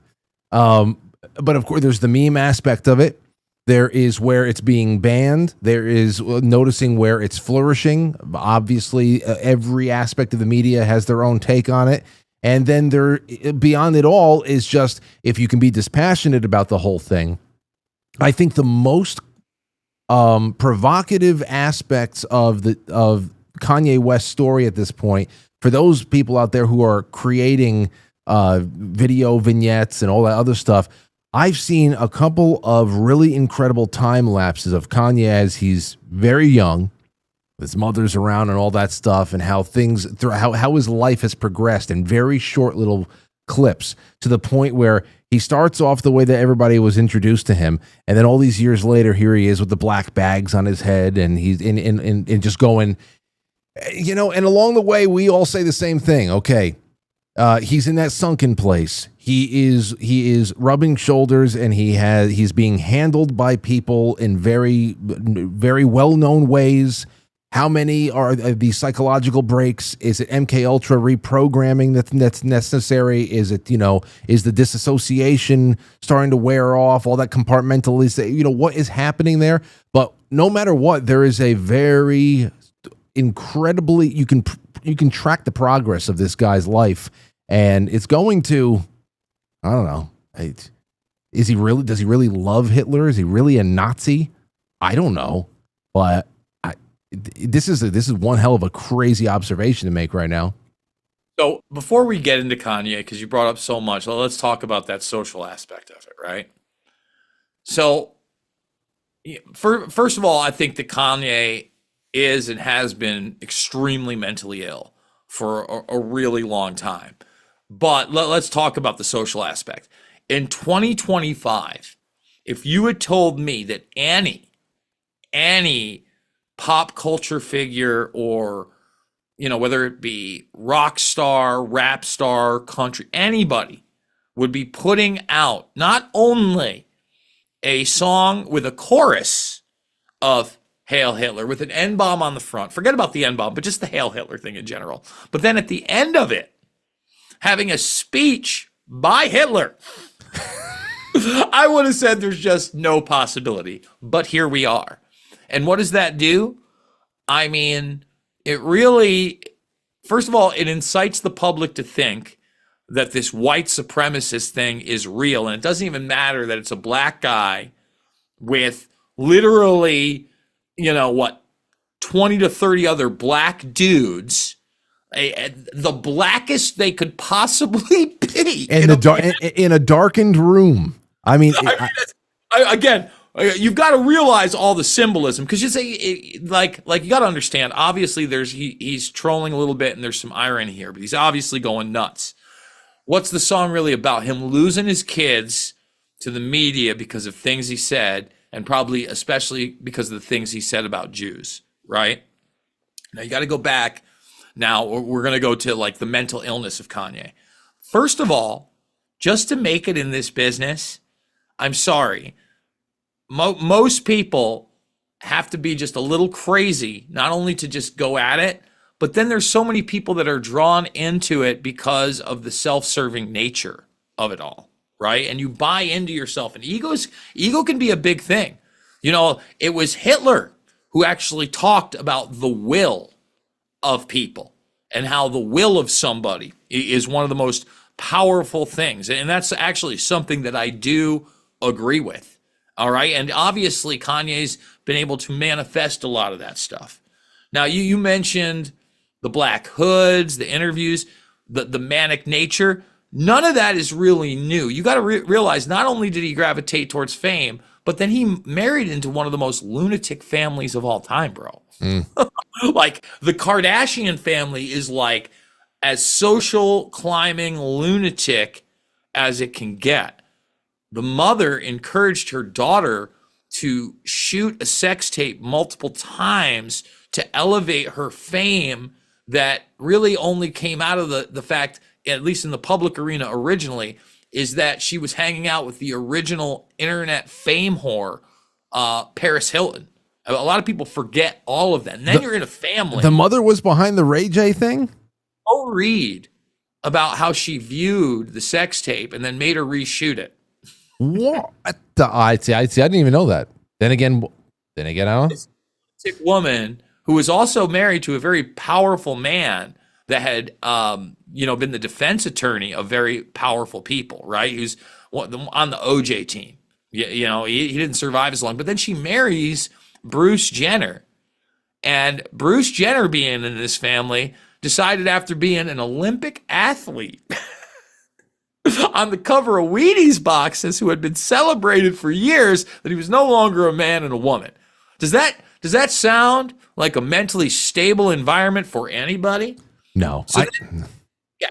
But of course, there's the meme aspect of it. There is where it's being banned. There is noticing where it's flourishing. Obviously, every aspect of the media has their own take on it. And then there, beyond it all, is just if you can be dispassionate about the whole thing. I think the most provocative aspects of Kanye West's story at this point, for those people out there who are creating video vignettes and all that other stuff, I've seen a couple of really incredible time lapses of Kanye as he's very young, his mother's around and all that stuff, and how things, how his life has progressed in very short little clips to the point where he starts off the way that everybody was introduced to him, and then all these years later, here he is with the black bags on his head, and he's in just going, and along the way, we all say the same thing. Okay, he's in that sunken place. He is rubbing shoulders, and he's being handled by people in very, very well-known ways. How many are these psychological breaks? Is it MK Ultra reprogramming that's necessary? Is it, is the disassociation starting to wear off? All that compartmentalization, what is happening there? But no matter what, there is a very incredibly, you can track the progress of this guy's life, and it's going to, I don't know. Does he really love Hitler? Is he really a Nazi? I don't know, but this is one hell of a crazy observation to make right now. So before we get into Kanye, because you brought up so much, let's talk about that social aspect of it, right? So, first of all, I think that Kanye is and has been extremely mentally ill for a really long time. But let's talk about the social aspect. In 2025, if you had told me that any pop culture figure, or whether it be rock star, rap star, country, anybody would be putting out not only a song with a chorus of Hail Hitler with an N-bomb on the front, forget about the N-bomb, but just the Hail Hitler thing in general, but then at the end of it having a speech by Hitler, I would have said there's just no possibility, but here we are. And what does that do? I mean, it really, first of all, it incites the public to think that this white supremacist thing is real. And it doesn't even matter that it's a black guy with literally, 20 to 30 other black dudes, the blackest they could possibly be. In a darkened room. I mean, again, you've got to realize all the symbolism, because you say, like you got to understand. Obviously, he's trolling a little bit, and there's some irony here, but he's obviously going nuts. What's the song really about? Him losing his kids to the media because of things he said, and probably especially because of the things he said about Jews. Right? Now you got to go back. Now we're going to go to like the mental illness of Kanye. First of all, just to make it in this business, I'm sorry. Most people have to be just a little crazy, not only to just go at it, but then there's so many people that are drawn into it because of the self-serving nature of it all, right? And you buy into yourself, and ego can be a big thing. It was Hitler who actually talked about the will of people and how the will of somebody is one of the most powerful things. And that's actually something that I do agree with. All right. And obviously Kanye's been able to manifest a lot of that stuff. Now, you mentioned the black hoods, the interviews, the manic nature. None of that is really new. You got to realize not only did he gravitate towards fame, but then he married into one of the most lunatic families of all time, bro. Like the Kardashian family is like as social climbing lunatic as it can get. The mother encouraged her daughter to shoot a sex tape multiple times to elevate her fame that really only came out of the fact, at least in the public arena originally, is that she was hanging out with the original internet fame whore, Paris Hilton. A lot of people forget all of that. And then you're in a family. The mother was behind the Ray J thing? Go read about how she viewed the sex tape and then made her reshoot it. What? I see. I didn't even know that. Then again, I don't. This woman who was also married to a very powerful man that had, been the defense attorney of very powerful people, right? Who's on the OJ team. He didn't survive as long, but then she marries Bruce Jenner, and Bruce Jenner, being in this family, decided after being an Olympic athlete on the cover of Wheaties boxes, who had been celebrated for years, that he was no longer a man and a woman. Does that sound like a mentally stable environment for anybody? No. So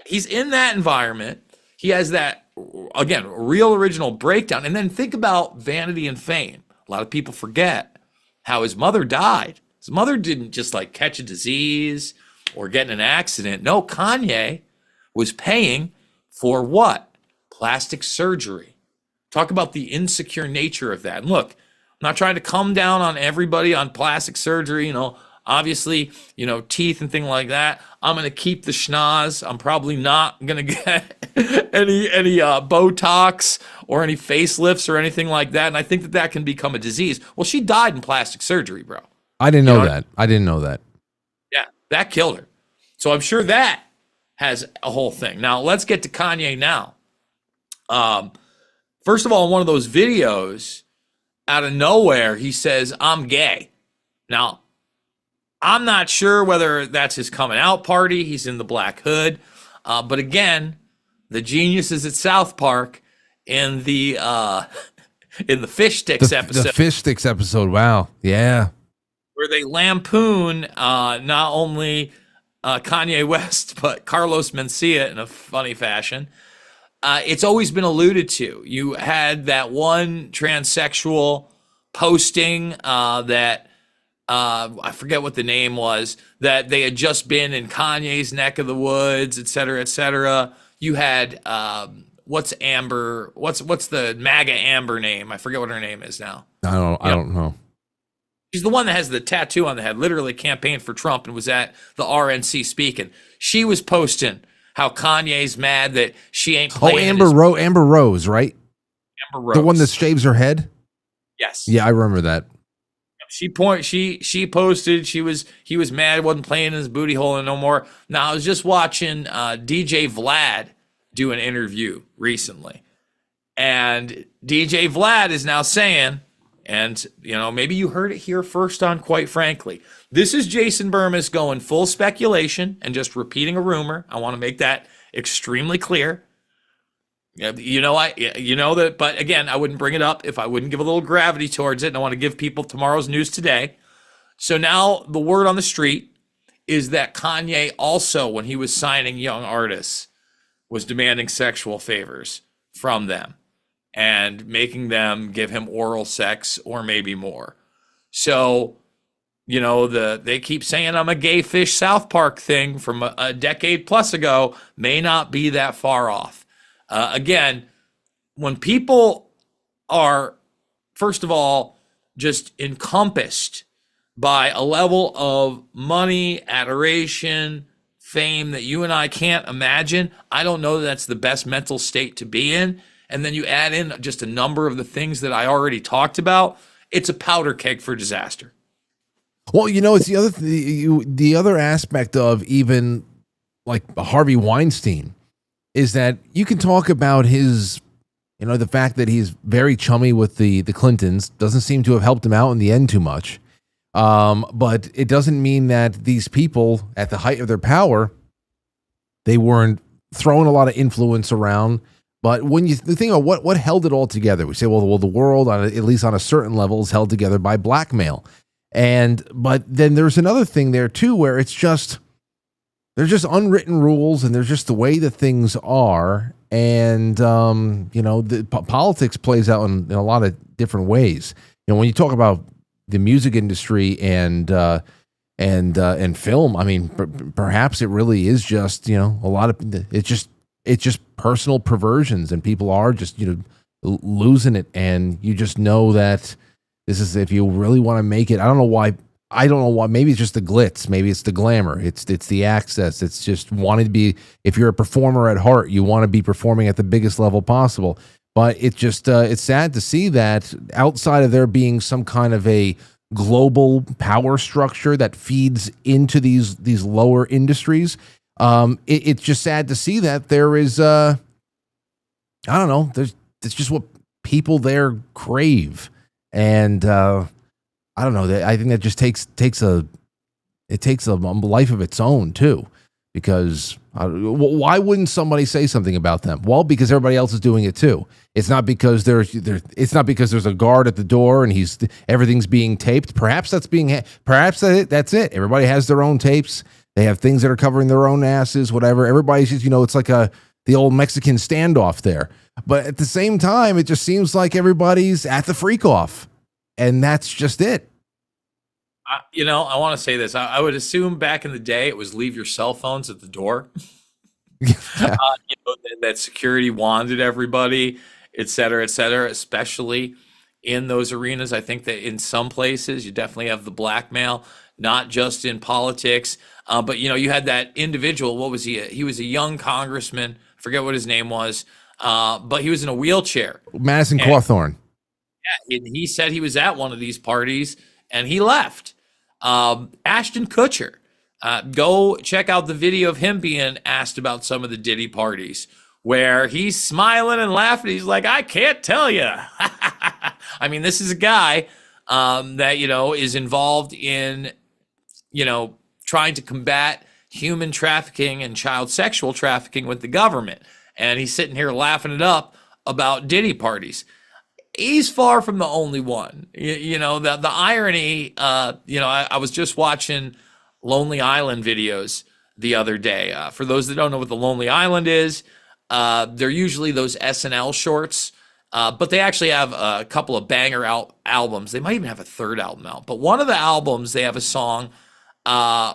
he's in that environment. He has that, again, real original breakdown. And then think about vanity and fame. A lot of people forget how his mother died. His mother didn't just like catch a disease or get in an accident. No, Kanye was paying for what? Plastic surgery. Talk about the insecure nature of that. And look, I'm not trying to come down on everybody on plastic surgery. Obviously, teeth and thing like that. I'm going to keep the schnoz. I'm probably not going to get any Botox or any facelifts or anything like that. And I think that can become a disease. Well, she died in plastic surgery, bro. I didn't know that. I didn't know that. Yeah, that killed her. So I'm sure that has a whole thing. Now, let's get to Kanye now. First of all, in one of those videos, out of nowhere, he says, I'm gay. Now, I'm not sure whether that's his coming out party. He's in the black hood. But again, the geniuses at South Park in the fish sticks episode. The fish sticks episode. Wow. Yeah. Where they lampoon not only Kanye West, but Carlos Mencia in a funny fashion. It's always been alluded to. You had that one transsexual posting that I forget what the name was, that they had just been in Kanye's neck of the woods, et cetera, et cetera. You had what's Amber? What's the MAGA Amber name? I forget what her name is now. I don't know. She's the one that has the tattoo on the head, literally campaigned for Trump and was at the RNC speaking. She was posting how Kanye's mad that she ain't playing. Amber Rose, right? Amber Rose. The one that shaves her head? Yes. Yeah, I remember that. She posted he was mad, wasn't playing in his booty hole and no more. Now I was just watching DJ Vlad do an interview recently. And DJ Vlad is now saying, and maybe you heard it here first on Quite Frankly. This is Jason Bermas going full speculation and just repeating a rumor. I want to make that extremely clear. That, but again, I wouldn't bring it up if I wouldn't give a little gravity towards it. And I want to give people tomorrow's news today. So now the word on the street is that Kanye also, when he was signing young artists, was demanding sexual favors from them and making them give him oral sex or maybe more. So, they keep saying I'm a gay fish South Park thing from a decade plus ago may not be that far off. Again, when people are, first of all, just encompassed by a level of money, adoration, fame that you and I can't imagine, I don't know that that's the best mental state to be in. And then you add in just a number of the things that I already talked about, it's a powder keg for disaster. Well, it's the other aspect of even like Harvey Weinstein is that you can talk about his, the fact that he's very chummy with the Clintons doesn't seem to have helped him out in the end too much. But it doesn't mean that these people at the height of their power, they weren't throwing a lot of influence around. But when you think of what held it all together, we say, well, the world, at least on a certain level, is held together by blackmail. But then there's another thing there too, where it's just, there's just unwritten rules and there's just the way that things are. And, the politics plays out in a lot of different ways. When you talk about the music industry and film, I mean, perhaps it really is just, a lot of, it's just personal perversions and people are just, losing it. And you just know that this is, if you really want to make it, I don't know why, maybe it's just the glitz, maybe it's the glamour, it's the access, it's just wanting to be, if you're a performer at heart, you want to be performing at the biggest level possible. But it just, it's sad to see that outside of there being some kind of a global power structure that feeds into these lower industries, it's just sad to see that there is, I don't know, it's just what people there crave. And I don't know, I think that just takes a life of its own too, because why wouldn't somebody say something about them? Well, because everybody else is doing it too. It's not because there's a guard at the door and everything's being taped. Perhaps that's it. Everybody has their own tapes. They have things that are covering their own asses, whatever. Everybody's just, it's like the old Mexican standoff there. But at the same time, it just seems like everybody's at the freak off, and that's just it. I want to say this. I would assume back in the day it was leave your cell phones at the door. That security wanted everybody, et cetera, especially in those arenas. I think that in some places you definitely have the blackmail. not just in politics. But you had that individual. What was he? He was a young congressman. I forget what his name was. But he was in a wheelchair. Madison Cawthorn. Yeah, and he said he was at one of these parties and he left. Ashton Kutcher. Go check out the video of him being asked about some of the Diddy parties where he's smiling and laughing. He's like, I can't tell you. I mean, this is a guy that, is involved in, trying to combat human trafficking and child sexual trafficking with the government. And he's sitting here laughing it up about Diddy parties. He's far from the only one. The irony, I was just watching Lonely Island videos the other day. For those that don't know what the Lonely Island is, they're usually those SNL shorts, but they actually have a couple of banger albums. They might even have a third album out. But one of the albums, they have a song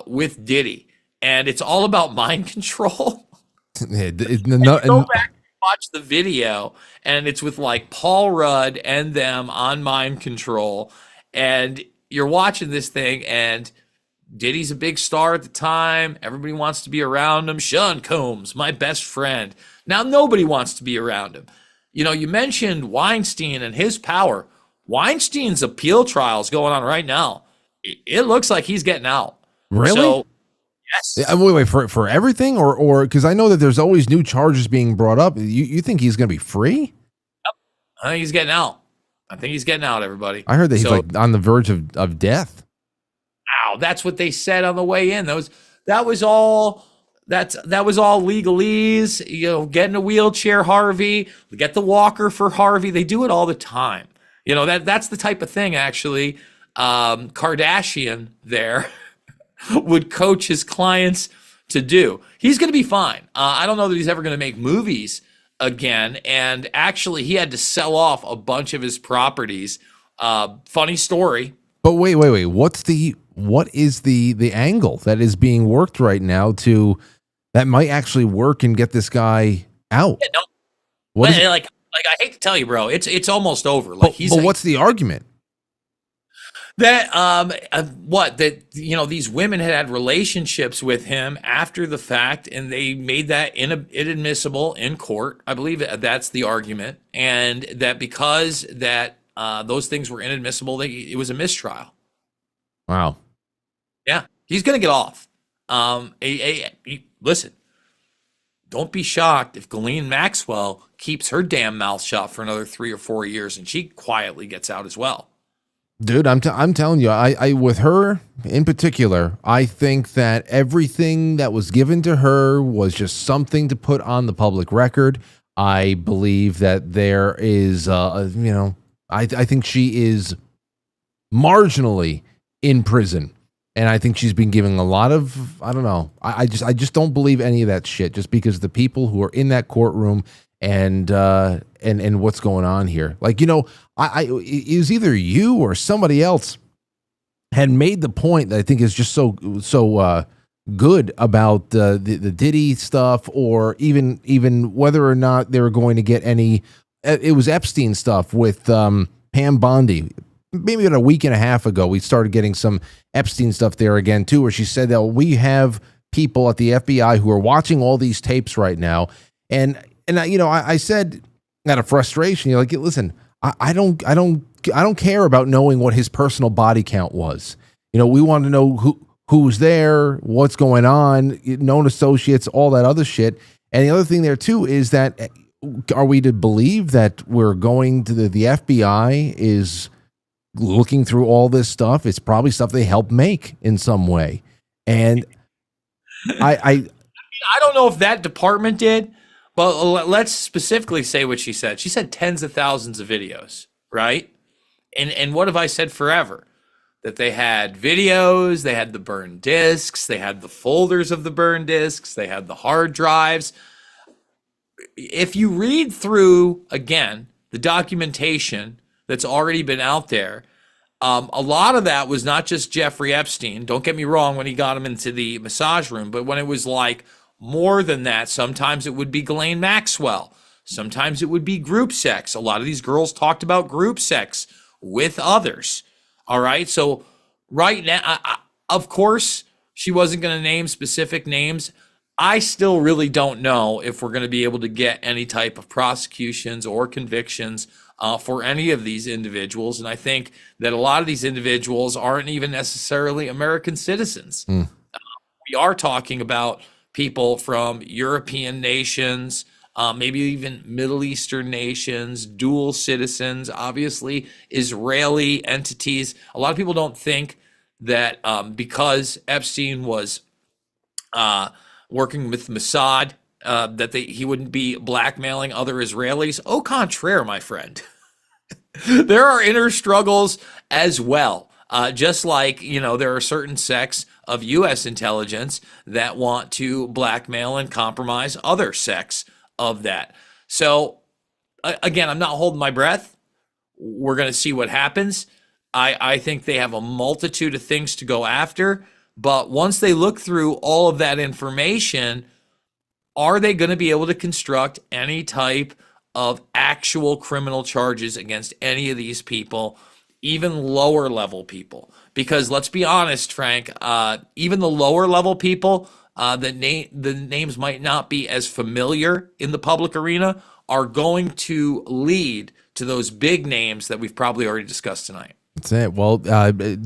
with Diddy, and it's all about mind control. Go back and watch the video, and it's with like Paul Rudd and them on mind control, and you're watching this thing, and Diddy's a big star at the time. Everybody wants to be around him. Sean Combs, my best friend. Now nobody wants to be around him. You mentioned Weinstein and his power. Weinstein's appeal trial is going on right now. It looks like he's getting out. Really? So, yes. Wait, for everything, or because I know that there's always new charges being brought up. You think he's going to be free? Yep. I think he's getting out. Everybody. I heard that he's like on the verge of death. Wow, that's what they said on the way in. That was all legalese. Get in a wheelchair, Harvey. Get the walker for Harvey. They do it all the time. That's the type of thing. Actually, Kardashian there would coach his clients to do. He's going to be fine. I don't know that he's ever going to make movies again. And actually, he had to sell off a bunch of his properties. Funny story. But wait. What is the angle that is being worked right now that might actually work and get this guy out? Yeah, no. I hate to tell you, bro, it's almost over. But what's the argument? That these women had relationships with him after the fact, and they made that inadmissible in court. I believe that's the argument, and that because that those things were inadmissible, it was a mistrial. Wow. Yeah, he's gonna get off. Listen, don't be shocked if Ghislaine Maxwell keeps her damn mouth shut for another 3 or 4 years, and she quietly gets out as well. Dude, I'm telling you, I with her in particular, I think that everything that was given to her was just something to put on the public record. I believe that there is, I think she is marginally in prison, and I think she's been giving a lot of, I don't know, I just don't believe any of that shit, just because the people who are in that courtroom and what's going on here. Like, it was either you or somebody else had made the point that I think is just so good about the Diddy stuff, or even whether or not they were going to get any. It was Epstein stuff with Pam Bondi. Maybe about a week and a half ago, we started getting some Epstein stuff there again too, where she said that we have people at the FBI who are watching all these tapes right now, and I said out of frustration, like, listen, I don't care about knowing what his personal body count was. We want to know who's there, what's going on, known associates, all that other shit. And the other thing there too is that, are we to believe that we're going to the FBI is looking through all this stuff? It's probably stuff they helped make in some way. And I don't know if that department did, but let's specifically say what she said. She said tens of thousands of videos, right? And what have I said forever? That they had videos, they had the burned discs, they had the folders of the burned discs, they had the hard drives. If you read through, again, the documentation that's already been out there, a lot of that was not just Jeffrey Epstein. Don't get me wrong, when he got him into the massage room, but when it was like more than that, sometimes it would be Ghislaine Maxwell. Sometimes it would be group sex. A lot of these girls talked about group sex with others. All right. So right now, Of course, she wasn't going to name specific names. I still really don't know if we're going to be able to get any type of prosecutions or convictions for any of these individuals. And I think that a lot of these individuals aren't even necessarily American citizens. We are talking about people from European nations, maybe even Middle Eastern nations, dual citizens, obviously Israeli entities. A lot of people don't think that because Epstein was working with Mossad, that he wouldn't be blackmailing other Israelis. Au contraire, my friend. There are inner struggles as well. Just like, there are certain sects of U.S. intelligence that want to blackmail and compromise other sects of that. So, again, I'm not holding my breath. We're going to see what happens. I think they have a multitude of things to go after. But once they look through all of that information, are they going to be able to construct any type of actual criminal charges against any of these people, even lower level people? Because let's be honest, Frank, even the lower level people, the names might not be as familiar in the public arena, are going to lead to those big names that we've probably already discussed tonight. That's it. Well,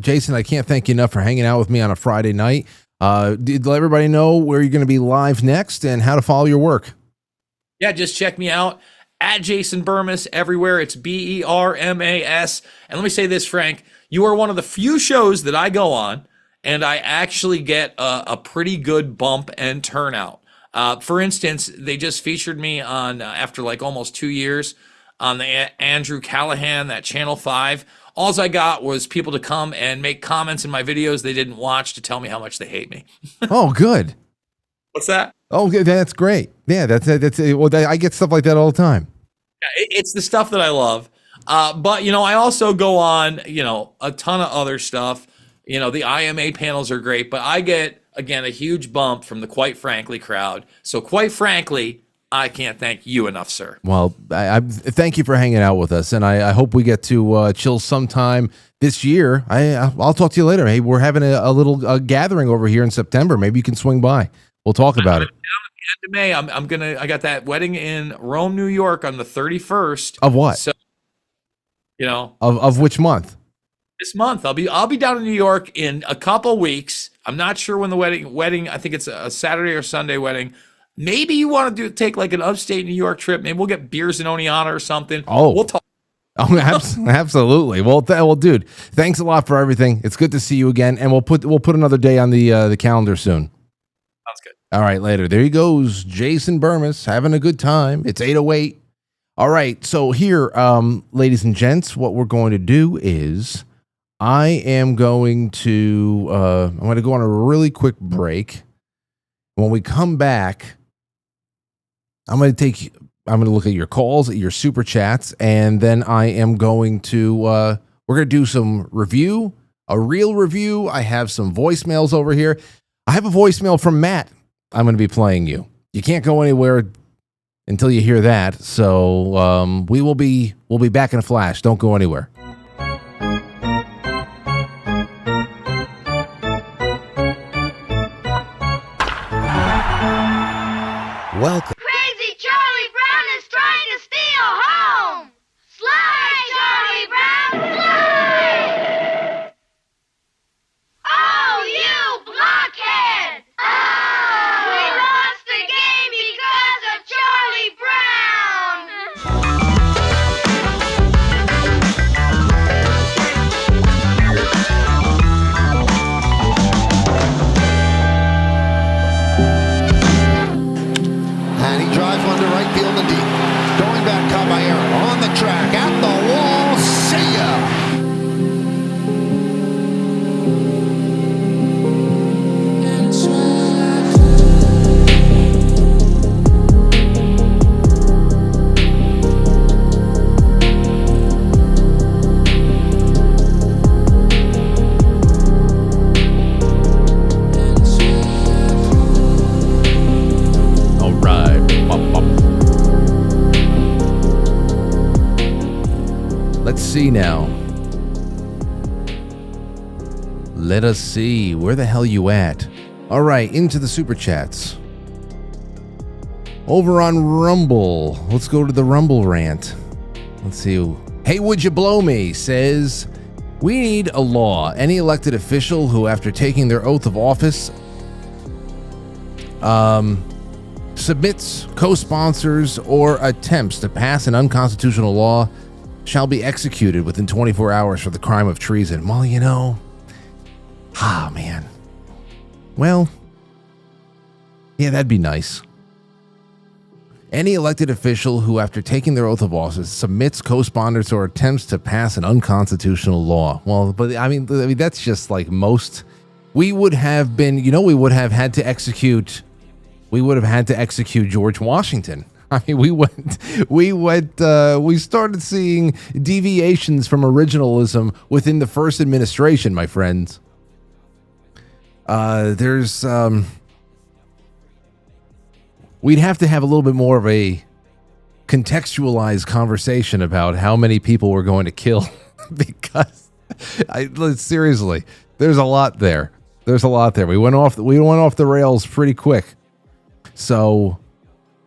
Jason, I can't thank you enough for hanging out with me on a Friday night. Let everybody know where you're going to be live next and how to follow your work. Yeah, just check me out at Jason Bermas everywhere. It's BERMAS. And let me say this, Frank, you are one of the few shows that I go on and I actually get a pretty good bump and turnout. For instance, they just featured me on, after like almost 2 years, on the Andrew Callahan, that Channel 5. All I got was people to come and make comments in my videos they didn't watch to tell me how much they hate me. Oh, good. What's that? Oh, that's great. Yeah, that's well, I get stuff like that all the time. Yeah, it's the stuff that I love. But, I also go on, a ton of other stuff. The IMA panels are great, but I get, again, a huge bump from the Quite Frankly crowd. So quite frankly, I can't thank you enough, sir. Well, I thank you for hanging out with us, and I hope we get to chill sometime this year. I'll talk to you later. Hey, we're having a little gathering over here in September. Maybe you can swing by. We'll talk about it. End of May, I got that wedding in Rome, New York on the 31st. Of what? So, of which month? This month. I'll be down in New York in a couple weeks. I'm not sure when the wedding, I think it's a Saturday or Sunday wedding. Maybe you want to take like an upstate New York trip. Maybe we'll get beers in Oneonta or something. Oh, we'll talk. Oh, absolutely. Well, dude, thanks a lot for everything. It's good to see you again, and we'll put another day on the calendar soon. Sounds good. All right, later. There he goes, Jason Bermas, having a good time. It's 8:08. All right, so here, ladies and gents, what we're going to do is I am going to go on a really quick break. When we come back, I'm going to look at your calls, at your super chats, and then I am going to, we're going to do some review, a real review. I have some voicemails over here. I have a voicemail from Matt. I'm going to be playing you. You can't go anywhere until you hear that. So we'll be back in a flash. Don't go anywhere. Welcome. Crazy Charlie Brown is trying to steal home! Slide, Charlie Brown, slide! Oh, you blockhead! Oh! We lost the game because of Charlie And he drives one to right field and deep. Going back, Caballero on the track, at the wall. See ya! All right. Let's see now. Let us see. Where the hell you at? All right, into the super chats. Over on Rumble. Let's go to the Rumble rant. Let's see. Hey, would you blow me? Says, we need a law. Any elected official who, after taking their oath of office, submits, co-sponsors, or attempts to pass an unconstitutional law shall be executed within 24 hours for the crime of treason. Well, you know, man. Well, yeah, that'd be nice. Any elected official who, after taking their oath of office, submits, co-sponsors, or attempts to pass an unconstitutional law. Well, but I mean, that's just like most. We would have been, we would have had to execute. We would have had to execute George Washington. I mean, we started seeing deviations from originalism within the first administration, my friends. We'd have to have a little bit more of a contextualized conversation about how many people we're going to kill because seriously, there's a lot there. We went off the rails pretty quick. So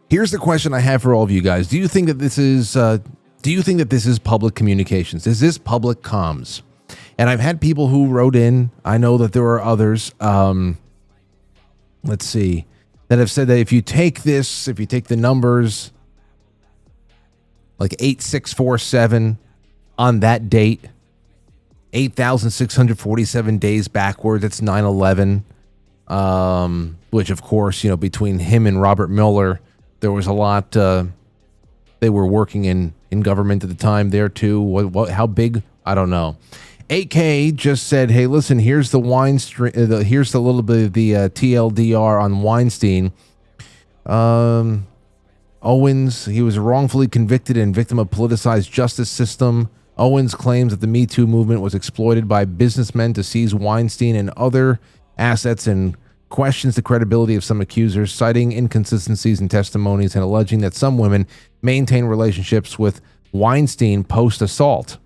here's the question I have for all of you guys. Do you think that this is public communications? Is this public comms? And I've had people who wrote in. I know that there are others. Let's see. That have said that if you take the numbers like 8647 on that date, 8,647 days backwards, it's 9/11. Which of course, between him and Robert Mueller, there was a lot. They were working in government at the time there too. How big? I don't know. AK just said, "Hey, listen. Here's the Weinstein. Here's the little bit of the TLDR on Weinstein. Owens. He was wrongfully convicted and victim of politicized justice system. Owens claims that the Me Too movement was exploited by businessmen to seize Weinstein and other assets and questions the credibility of some accusers, citing inconsistencies in testimonies and alleging that some women maintain relationships with Weinstein post-assault.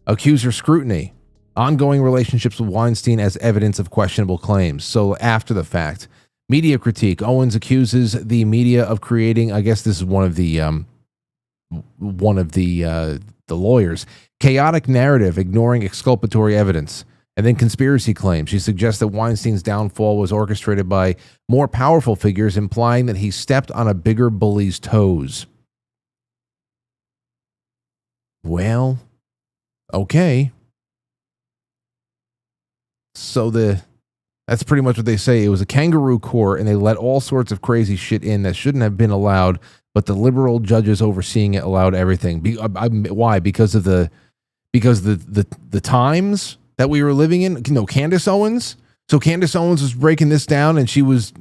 Accuser scrutiny. Ongoing relationships with Weinstein as evidence of questionable claims." So after the fact. Media critique. Owens accuses the media of creating, I guess this is one of the lawyers, chaotic narrative, ignoring exculpatory evidence. And then conspiracy claims. She suggests that Weinstein's downfall was orchestrated by more powerful figures, implying that he stepped on a bigger bully's toes. Well, okay. So that's pretty much what they say. It was a kangaroo court, and they let all sorts of crazy shit in that shouldn't have been allowed, but the liberal judges overseeing it allowed everything. Why? Because of the times that we were living in. Candace Owens. So Candace Owens was breaking this down, and she was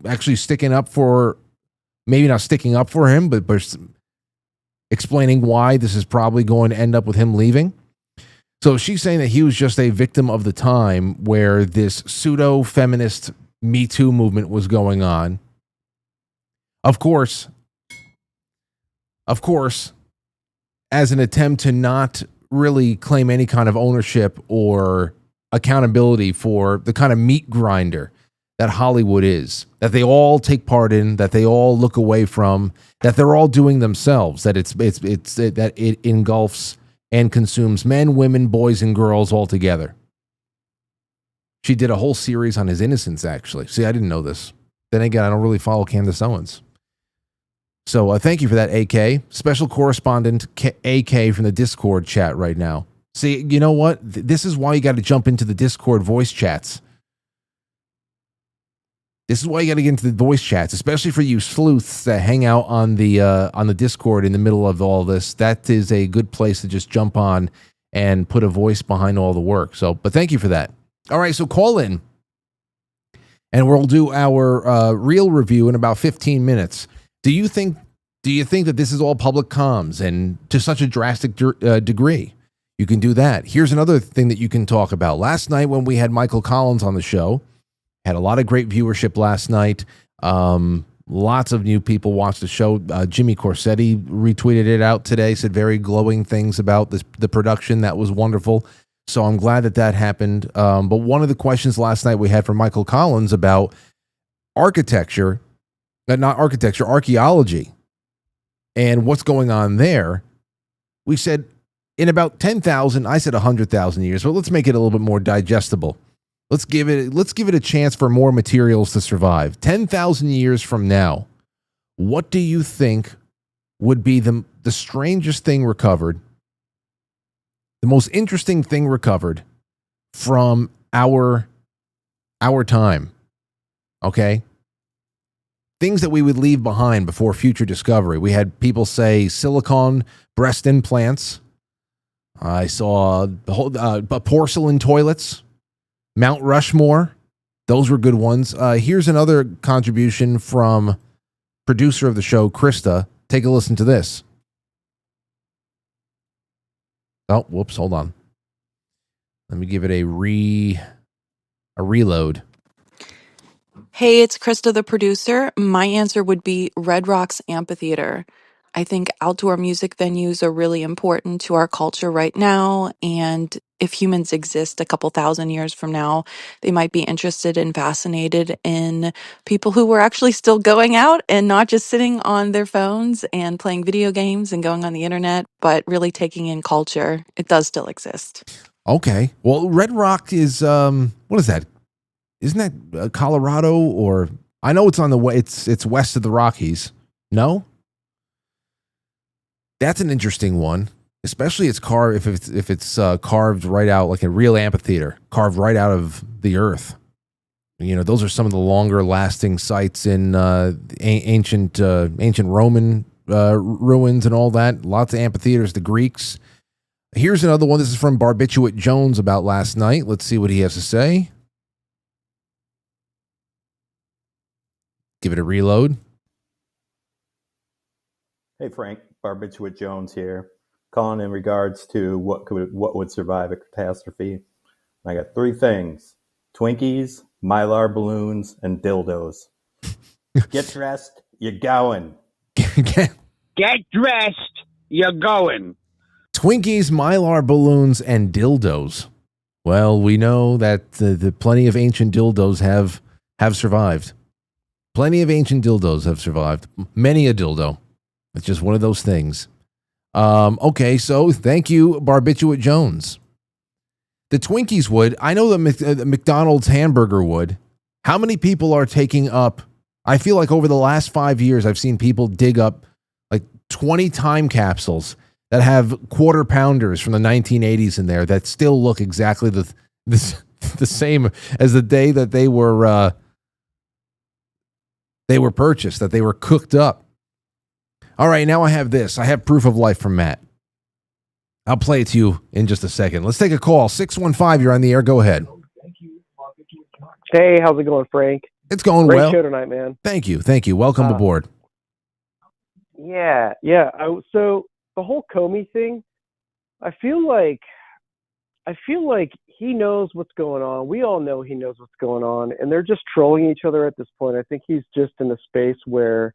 actually sticking up for, maybe not sticking up for him, but explaining why this is probably going to end up with him leaving. So she's saying that he was just a victim of the time where this pseudo-feminist Me Too movement was going on. Of course, as an attempt to not really claim any kind of ownership or accountability for the kind of meat grinder that Hollywood is, that they all take part in, that they all look away from, that they're all doing themselves, that that it engulfs and consumes men, women, boys, and girls all together. She did a whole series on his innocence, actually. See, I didn't know this. Then again, I don't really follow Candace Owens. So thank you for that, AK. Special correspondent AK from the Discord chat right now. See, you know what? This is why you got to jump into the Discord voice chats. This is why you got to get into the voice chats, especially for you sleuths that hang out on the Discord in the middle of all this. That is a good place to just jump on and put a voice behind all the work. So, but thank you for that. All right, so call in, and we'll do our real review in about 15 minutes. Do you think that this is all public comms and to such a drastic degree? You can do that. Here's another thing that you can talk about. Last night when we had Michael Collins on the show, had a lot of great viewership last night. Lots of new people watched the show. Jimmy Corsetti retweeted it out today, said very glowing things about the production. That was wonderful. So I'm glad that happened. But one of the questions last night we had from Michael Collins about architecture, not architecture, archaeology, and what's going on there. We said in about 10,000, I said 100,000 years, but let's make it a little bit more digestible. Let's give it a chance for more materials to survive. 10,000 years from now, what do you think would be the strangest thing recovered, the most interesting thing recovered from our time? Okay? Things that we would leave behind before future discovery. We had people say silicone breast implants. I saw the whole porcelain toilets, Mount Rushmore. Those were good ones. Here's another contribution from producer of the show, Krista. Take a listen to this. Oh, whoops, hold on. Let me give it a reload. Hey, it's Krista, the producer. My answer would be Red Rocks Amphitheater. I think outdoor music venues are really important to our culture right now. And if humans exist a couple thousand years from now, they might be interested and fascinated in people who were actually still going out and not just sitting on their phones and playing video games and going on the internet, but really taking in culture. It does still exist. Okay. Well, Red Rock is, what is that? Isn't that Colorado, or I know it's on the way. It's west of the Rockies. No, that's an interesting one. Especially it's carved if it's carved right out like a real amphitheater, carved right out of the earth. You know, those are some of the longer lasting sites in ancient Roman ruins and all that. Lots of amphitheaters. The Greeks. Here's another one. This is from Barbiturate Jones about last night. Let's see what he has to say. Give it a reload. Hey Frank, Barbiturate Jones here, calling in regards to what would survive a catastrophe. I got three things: Twinkies, Mylar balloons, and dildos. Get dressed, you're going. Get dressed, you're going. Twinkies, Mylar balloons, and dildos. Well, we know that the plenty of ancient dildos have survived. Plenty of ancient dildos have survived. Many a dildo. It's just one of those things. Okay, so thank you, Barbiturate Jones. The Twinkies would. I know the McDonald's hamburger would. How many people are taking up? I feel like over the last 5 years, I've seen people dig up like 20 time capsules that have quarter pounders from the 1980s in there that still look exactly the same as the day that they were purchased, that they were cooked up. All right, now I have this. I have proof of life from Matt. I'll play it to you in just a second. Let's take a call. 615, you're on the air. Go ahead. Hey, how's it going, Frank? It's going Great well. Great show tonight, man. Thank you. Welcome aboard. Yeah. So the whole Comey thing, I feel like he knows what's going on. We all know he knows what's going on, and they're just trolling each other at this point. I think he's just in a space where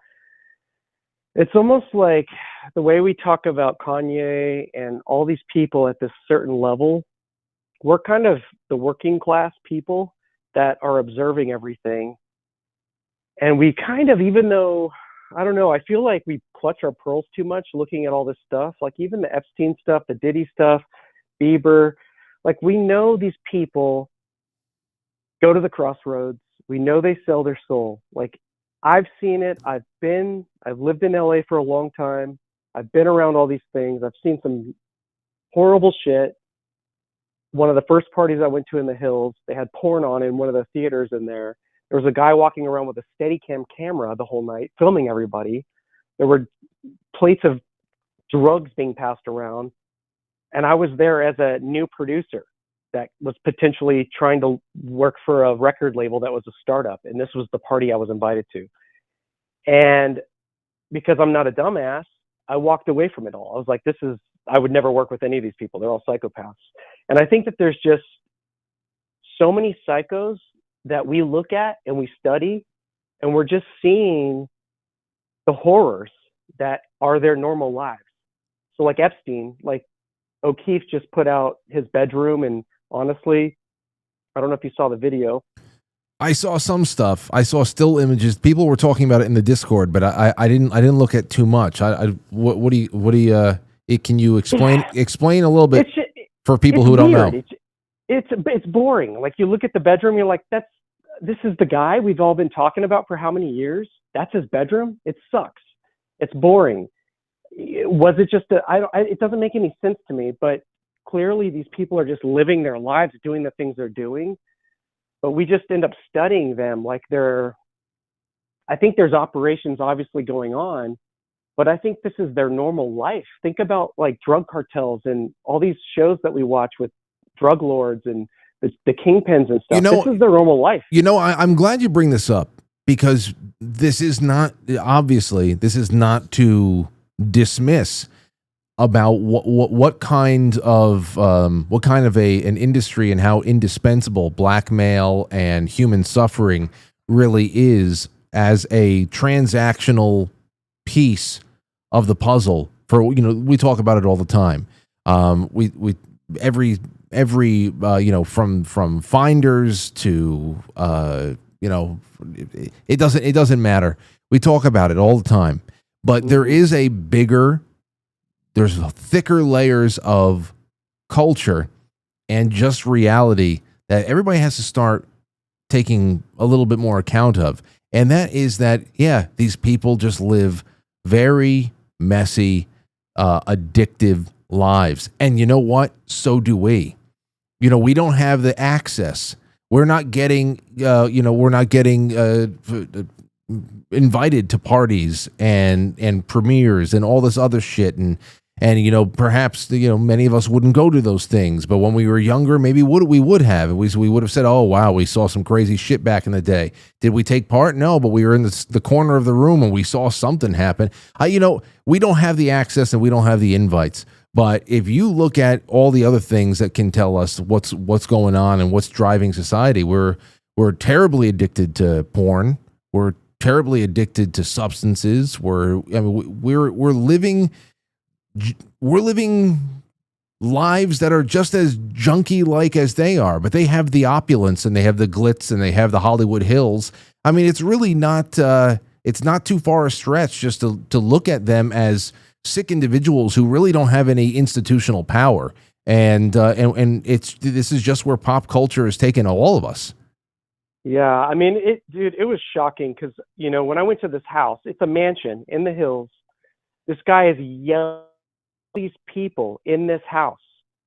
it's almost like the way we talk about Kanye and all these people at this certain level, we're kind of the working class people that are observing everything. And we kind of, even though, I don't know, I feel like we clutch our pearls too much looking at all this stuff, like even the Epstein stuff, the Diddy stuff, Bieber. Like, we know these people go to the crossroads. We know they sell their soul. Like, I've seen it. I've lived in LA for a long time. I've been around all these things. I've seen some horrible shit. One of the first parties I went to in the hills, they had porn on in one of the theaters in there. There was a guy walking around with a Steadicam camera the whole night, filming everybody. There were plates of drugs being passed around. And I was there as a new producer that was potentially trying to work for a record label that was a startup. And this was the party I was invited to. And because I'm not a dumbass, I walked away from it all. I was like, I would never work with any of these people. They're all psychopaths. And I think that there's just so many psychos that we look at and we study, and we're just seeing the horrors that are their normal lives. So like Epstein, like, O'Keefe just put out his bedroom, and honestly, I don't know if you saw the video. I saw some stuff. I saw still images. People were talking about it in the Discord, but I didn't look at too much. What do you can you explain a little bit for people who don't know? It's boring. Like, you look at the bedroom, you're like, this is the guy we've all been talking about for how many years? That's his bedroom? It sucks. It's boring. Was it just it doesn't make any sense to me, but clearly these people are just living their lives, doing the things they're doing, but we just end up studying them like I think there's operations obviously going on, but I think this is their normal life. Think about like drug cartels and all these shows that we watch with drug lords and the kingpins and stuff. This is their normal life. I'm glad you bring this up, because this is not to dismiss about what kind of an industry and how indispensable blackmail and human suffering really is as a transactional piece of the puzzle. We talk about it all the time. Every from finders to it doesn't matter. We talk about it all the time, but there's thicker layers of culture and just reality that everybody has to start taking a little bit more account of. And that is that, these people just live very messy, addictive lives. And you know what? So do we. We don't have the access. We're not getting, invited to parties and premieres and all this other shit. And perhaps, many of us wouldn't go to those things. But when we were younger, maybe we would have. We would have said, oh, wow, we saw some crazy shit back in the day. Did we take part? No, but we were in the corner of the room and we saw something happen. We don't have the access and we don't have the invites. But if you look at all the other things that can tell us what's going on and what's driving society, we're terribly addicted to porn. We're terribly addicted to substances. We're living lives that are just as junkie-like as they are, but they have the opulence and they have the glitz and they have the Hollywood Hills. I mean, it's really not it's not too far a stretch just to look at them as sick individuals who really don't have any institutional power. And this is just where pop culture has taken all of us. Yeah, I mean, it was shocking because, when I went to this house, it's a mansion in the hills. This guy is young. These people in this house,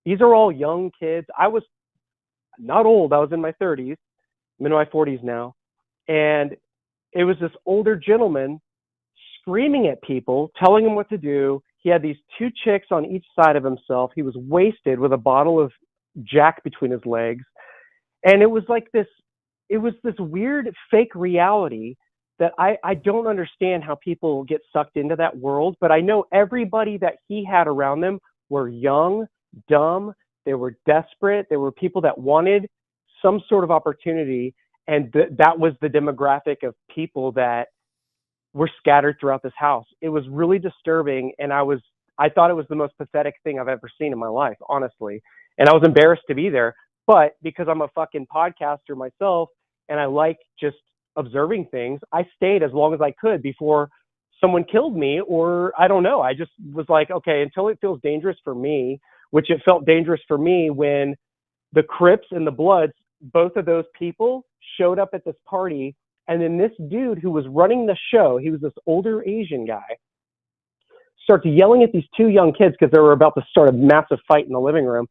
these are all young kids. I was not old. I was in my 30s. I'm in my 40s now. And it was this older gentleman screaming at people, telling them what to do. He had these two chicks on each side of himself. He was wasted with a bottle of Jack between his legs. And it was this weird fake reality that I don't understand how people get sucked into that world, but I know everybody that he had around them were young, dumb, they were desperate, they were people that wanted some sort of opportunity, and that was the demographic of people that were scattered throughout this house. It was really disturbing, and I thought it was the most pathetic thing I've ever seen in my life, honestly, and I was embarrassed to be there, but because I'm a fucking podcaster myself, and I like just observing things, I stayed as long as I could before someone killed me, or I don't know. I just was like, okay, until it feels dangerous for me, which it felt dangerous for me when the Crips and the Bloods, both of those people showed up at this party. And then this dude who was running the show, he was this older Asian guy, starts yelling at these two young kids because they were about to start a massive fight in the living room.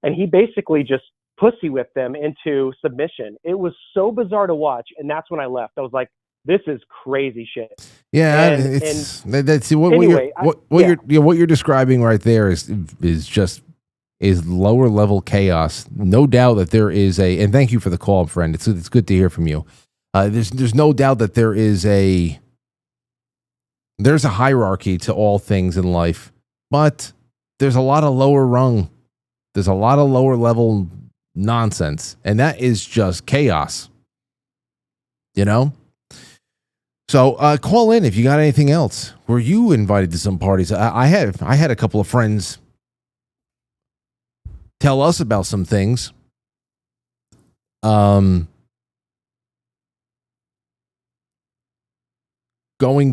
And he basically just pussy whipped them into submission. It was so bizarre to watch, and that's when I left. I was like, "This is crazy shit." Yeah, what you're describing right there is lower level chaos. No doubt that there is and thank you for the call, friend. It's good to hear from you. There's no doubt that there's a hierarchy to all things in life, but there's a lot of lower rung. There's a lot of lower level nonsense, and that is just chaos. So call in if you got anything else. Were you invited to some parties? I had a couple of friends tell us about some things. Going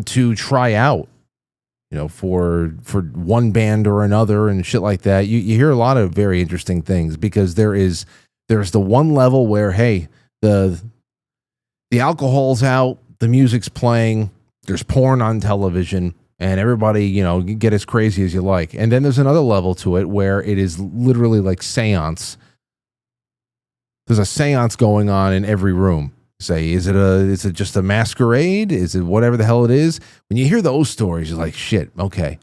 to try out, for one band or another and shit like that. You hear a lot of very interesting things because there's the one level where, hey, the alcohol's out, the music's playing, there's porn on television, and everybody, you get as crazy as you like. And then there's another level to it where it is literally like seance. There's a seance going on in every room. Say, is it just a masquerade? Is it whatever the hell it is? When you hear those stories, you're like, shit, okay.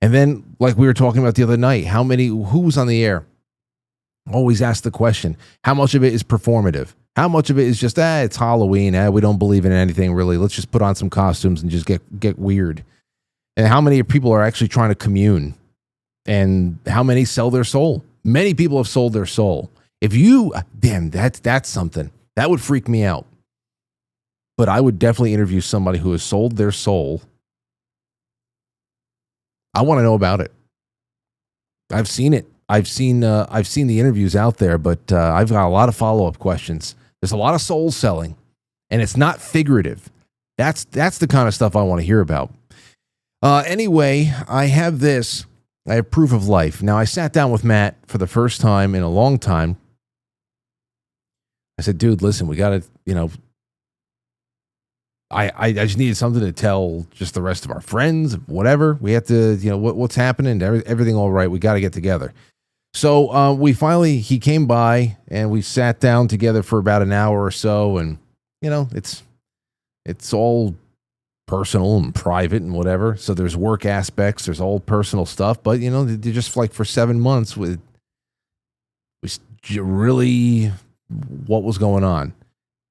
And then, like we were talking about the other night, who was on the air? Always ask the question, how much of it is performative? How much of it is just, it's Halloween, we don't believe in anything really. Let's just put on some costumes and just get weird. And how many people are actually trying to commune? And how many sell their soul? Many people have sold their soul. That's something. That would freak me out. But I would definitely interview somebody who has sold their soul. I want to know about it. I've seen it. I've seen the interviews out there, but I've got a lot of follow-up questions. There's a lot of soul selling, and it's not figurative. That's the kind of stuff I want to hear about. Anyway, I have this. I have proof of life. Now, I sat down with Matt for the first time in a long time. I said, dude, listen, we got to, I just needed something to tell just the rest of our friends, whatever. We have to, what's happening, everything all right. We got to get together. So he came by and we sat down together for about an hour or so. And, it's all personal and private and whatever. So there's work aspects, there's all personal stuff. But, just like for 7 months with really what was going on.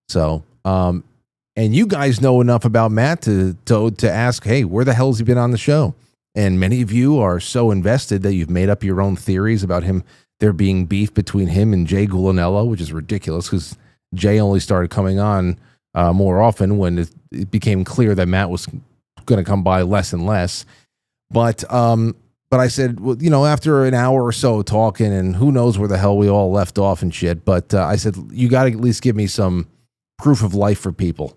So, and you guys know enough about Matt to ask, hey, where the hell has he been on the show? And many of you are so invested that you've made up your own theories about him, there being beef between him and Jay Gulanello, which is ridiculous because Jay only started coming on more often when it became clear that Matt was going to come by less and less. But I said, well, after an hour or so talking, and who knows where the hell we all left off and shit, but I said, you got to at least give me some proof of life for people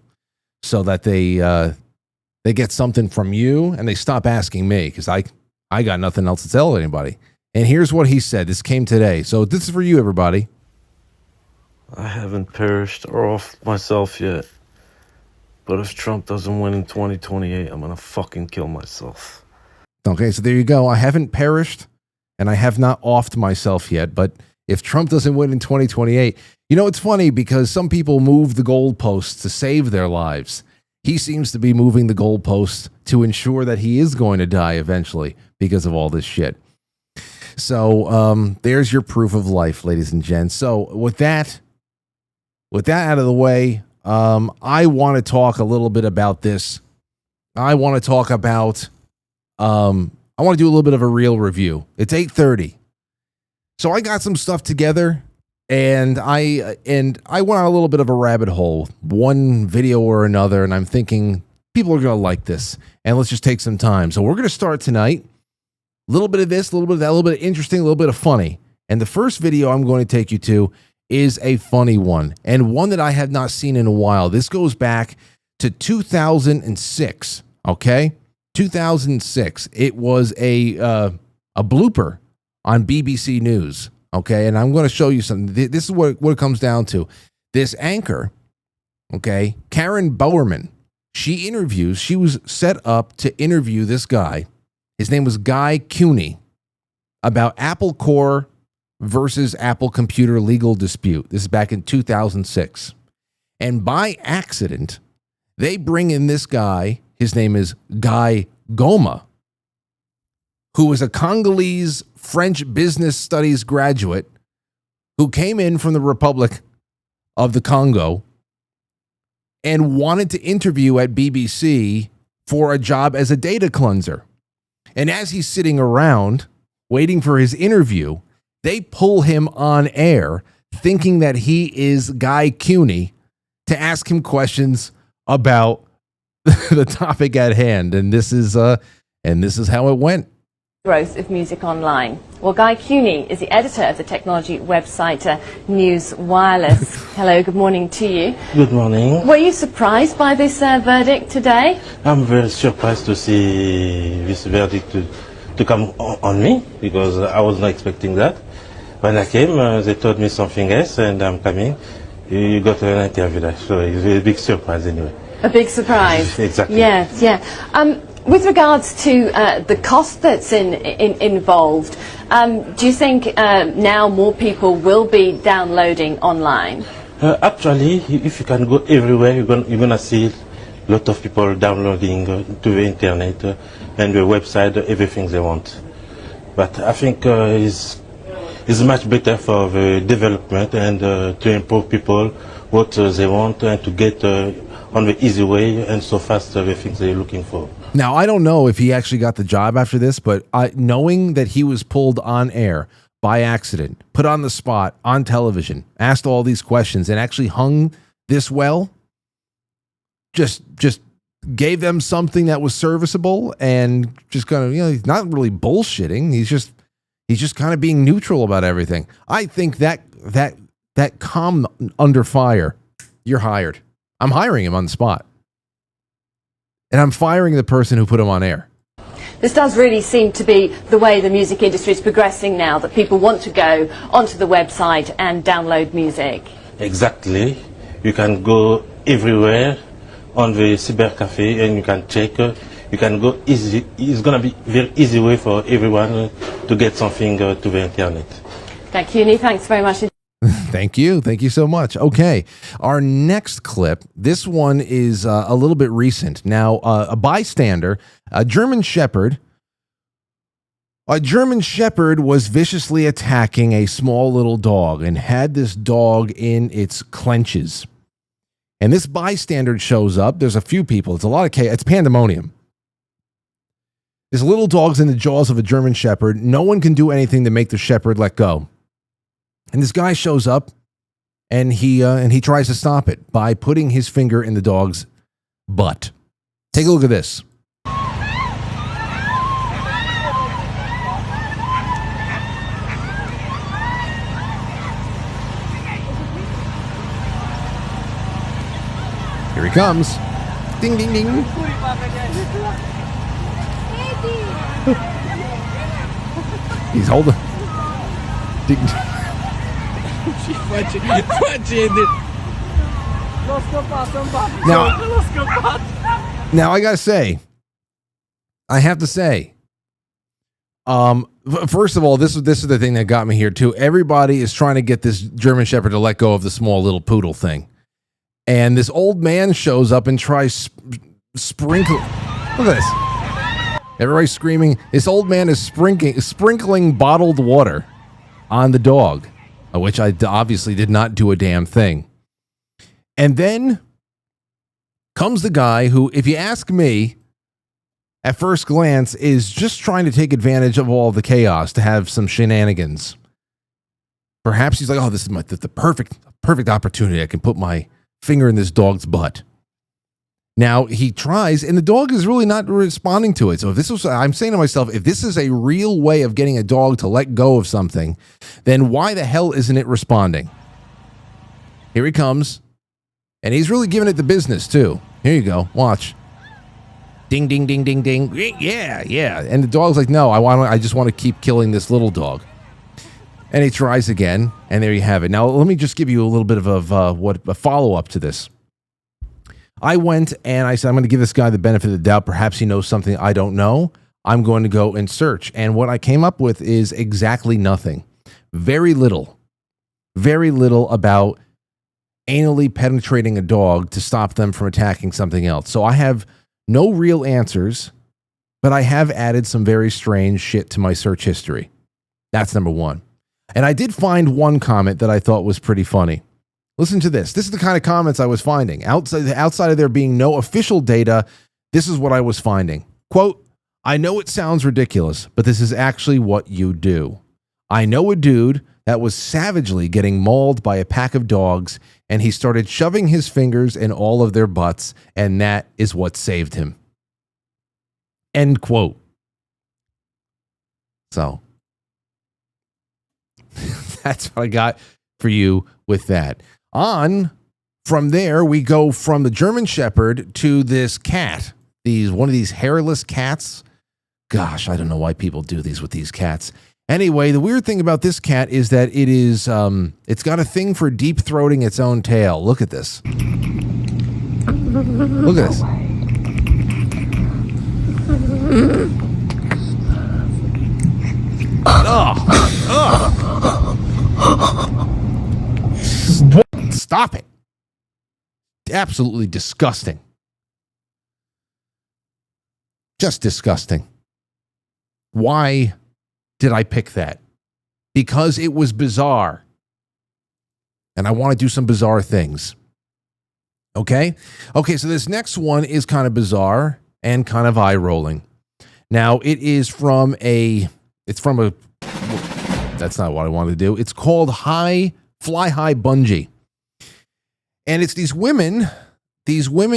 so that they get something from you and they stop asking me because I got nothing else to tell anybody. And here's what he said. This came today. So this is for you, everybody. I haven't perished or off myself yet. But if Trump doesn't win in 2028, I'm going to fucking kill myself. Okay, so there you go. I haven't perished and I have not offed myself yet. But if Trump doesn't win in 2028, it's funny because some people move the goalposts to save their lives. He seems to be moving the goalposts to ensure that he is going to die eventually because of all this shit. So there's your proof of life, ladies and gents. So with that out of the way, I want to talk a little bit about this. I want to talk about, I want to do a little bit of a real review. It's 8:30. So I got some stuff together and I went on a little bit of a rabbit hole, one video or another. And I'm thinking people are going to like this and let's just take some time. So we're going to start tonight. A little bit of this, a little bit of that, a little bit of interesting, a little bit of funny. And the first video I'm going to take you to is a funny one and one that I have not seen in a while. This goes back to 2006. Okay. 2006. It was a blooper on BBC News. Okay. And I'm going to show you something. This is what it comes down to. This anchor, okay, Karen Bowerman, she was set up to interview this guy. His name was Guy Cuny about Apple Core versus Apple Computer legal dispute. This is back in 2006. And by accident, they bring in this guy. His name is Guy Goma, who is a Congolese French business studies graduate who came in from the Republic of the Congo and wanted to interview at BBC for a job as a data cleanser. And as he's sitting around waiting for his interview, they pull him on air thinking that he is Guy Cuny to ask him questions about the topic at hand. And this is how it went. growth of music online. Well, Guy Cuny is the editor of the technology website News Wireless. Hello, good morning to you. Good morning. Were you surprised by this verdict today? I'm very surprised to see this verdict to come on me, because I was not expecting that. When I came, they told me something else, and I'm coming. You got an interview there, so it's a big surprise anyway. A big surprise. Exactly. Yes, yeah. With regards to the cost that's involved, do you think now more people will be downloading online? Actually, if you can go everywhere, you're gonna see a lot of people downloading to the internet and the website everything they want. But I think it's much better for the development and to improve people what they want and to get on the easy way and so fast the things they're looking for. Now, I don't know if he actually got the job after this, but knowing that he was pulled on air by accident, put on the spot, on television, asked all these questions, and actually hung this well, just gave them something that was serviceable and just kind of, he's not really bullshitting. He's just kind of being neutral about everything. I think that calm under fire, you're hired. I'm hiring him on the spot. And I'm firing the person who put him on air. This does really seem to be the way the music industry is progressing now, that people want to go onto the website and download music. Exactly. You can go everywhere on the cyber cafe and you can check. You can go easy. It's going to be very easy way for everyone to get something to the internet. Thank you, thanks very much. Thank you so much. Okay, our next clip, this one is a little bit recent. Now, a bystander, a German Shepherd was viciously attacking a small little dog and had this dog in its clenches. And this bystander shows up. There's a few people. It's a lot of chaos. It's pandemonium. This little dog's in the jaws of a German Shepherd. No one can do anything to make the Shepherd let go. And this guy shows up, and he tries to stop it by putting his finger in the dog's butt. Take a look at this. Here he comes. Ding, ding, ding. He's holding. Ding. Now I gotta say, I have to say, first of all, this is the thing that got me here too. Everybody is trying to get this German Shepherd to let go of the small little poodle thing, and this old man shows up and tries sprinkle. Look at this! Everybody's screaming. This old man is sprinkling bottled water on the dog, which I obviously did not do a damn thing. And then comes the guy who, if you ask me, at first glance, is just trying to take advantage of all the chaos to have some shenanigans. Perhaps he's like, oh, this is the perfect opportunity. I can put my finger in this dog's butt. Now he tries, and the dog is really not responding to it. So if this was, I'm saying to myself, if this is a real way of getting a dog to let go of something, then why the hell isn't it responding? Here he comes, and he's really giving it the business too. Here you go, watch. Ding, ding, ding, ding, ding. Yeah, yeah. And the dog's like, no, I just want to keep killing this little dog. And he tries again, and there you have it. Now let me just give you a little bit of a follow up to this. I went and I said, I'm going to give this guy the benefit of the doubt. Perhaps he knows something I don't know. I'm going to go and search. And what I came up with is exactly nothing. Very little about anally penetrating a dog to stop them from attacking something else. So I have no real answers, but I have added some very strange shit to my search history. That's number one. And I did find one comment that I thought was pretty funny. Listen to this. This is the kind of comments I was finding. Outside of there being no official data, this is what I was finding. Quote, I know it sounds ridiculous, but this is actually what you do. I know a dude that was savagely getting mauled by a pack of dogs, and he started shoving his fingers in all of their butts, and that is what saved him. End quote. So that's what I got for you with that. From there, we go from the German Shepherd to this cat. One of these hairless cats. Gosh, I don't know why people do these with these cats. Anyway, the weird thing about this cat is that it's got a thing for deep throating its own tail. Look at this. Look at this. Stop it. Absolutely disgusting. Just disgusting. Why did I pick that? Because it was bizarre. And I want to do some bizarre things. Okay, so this next one is kind of bizarre and kind of eye-rolling. Now, it's from a, that's not what I wanted to do. It's called Fly High Bungee. And it's these women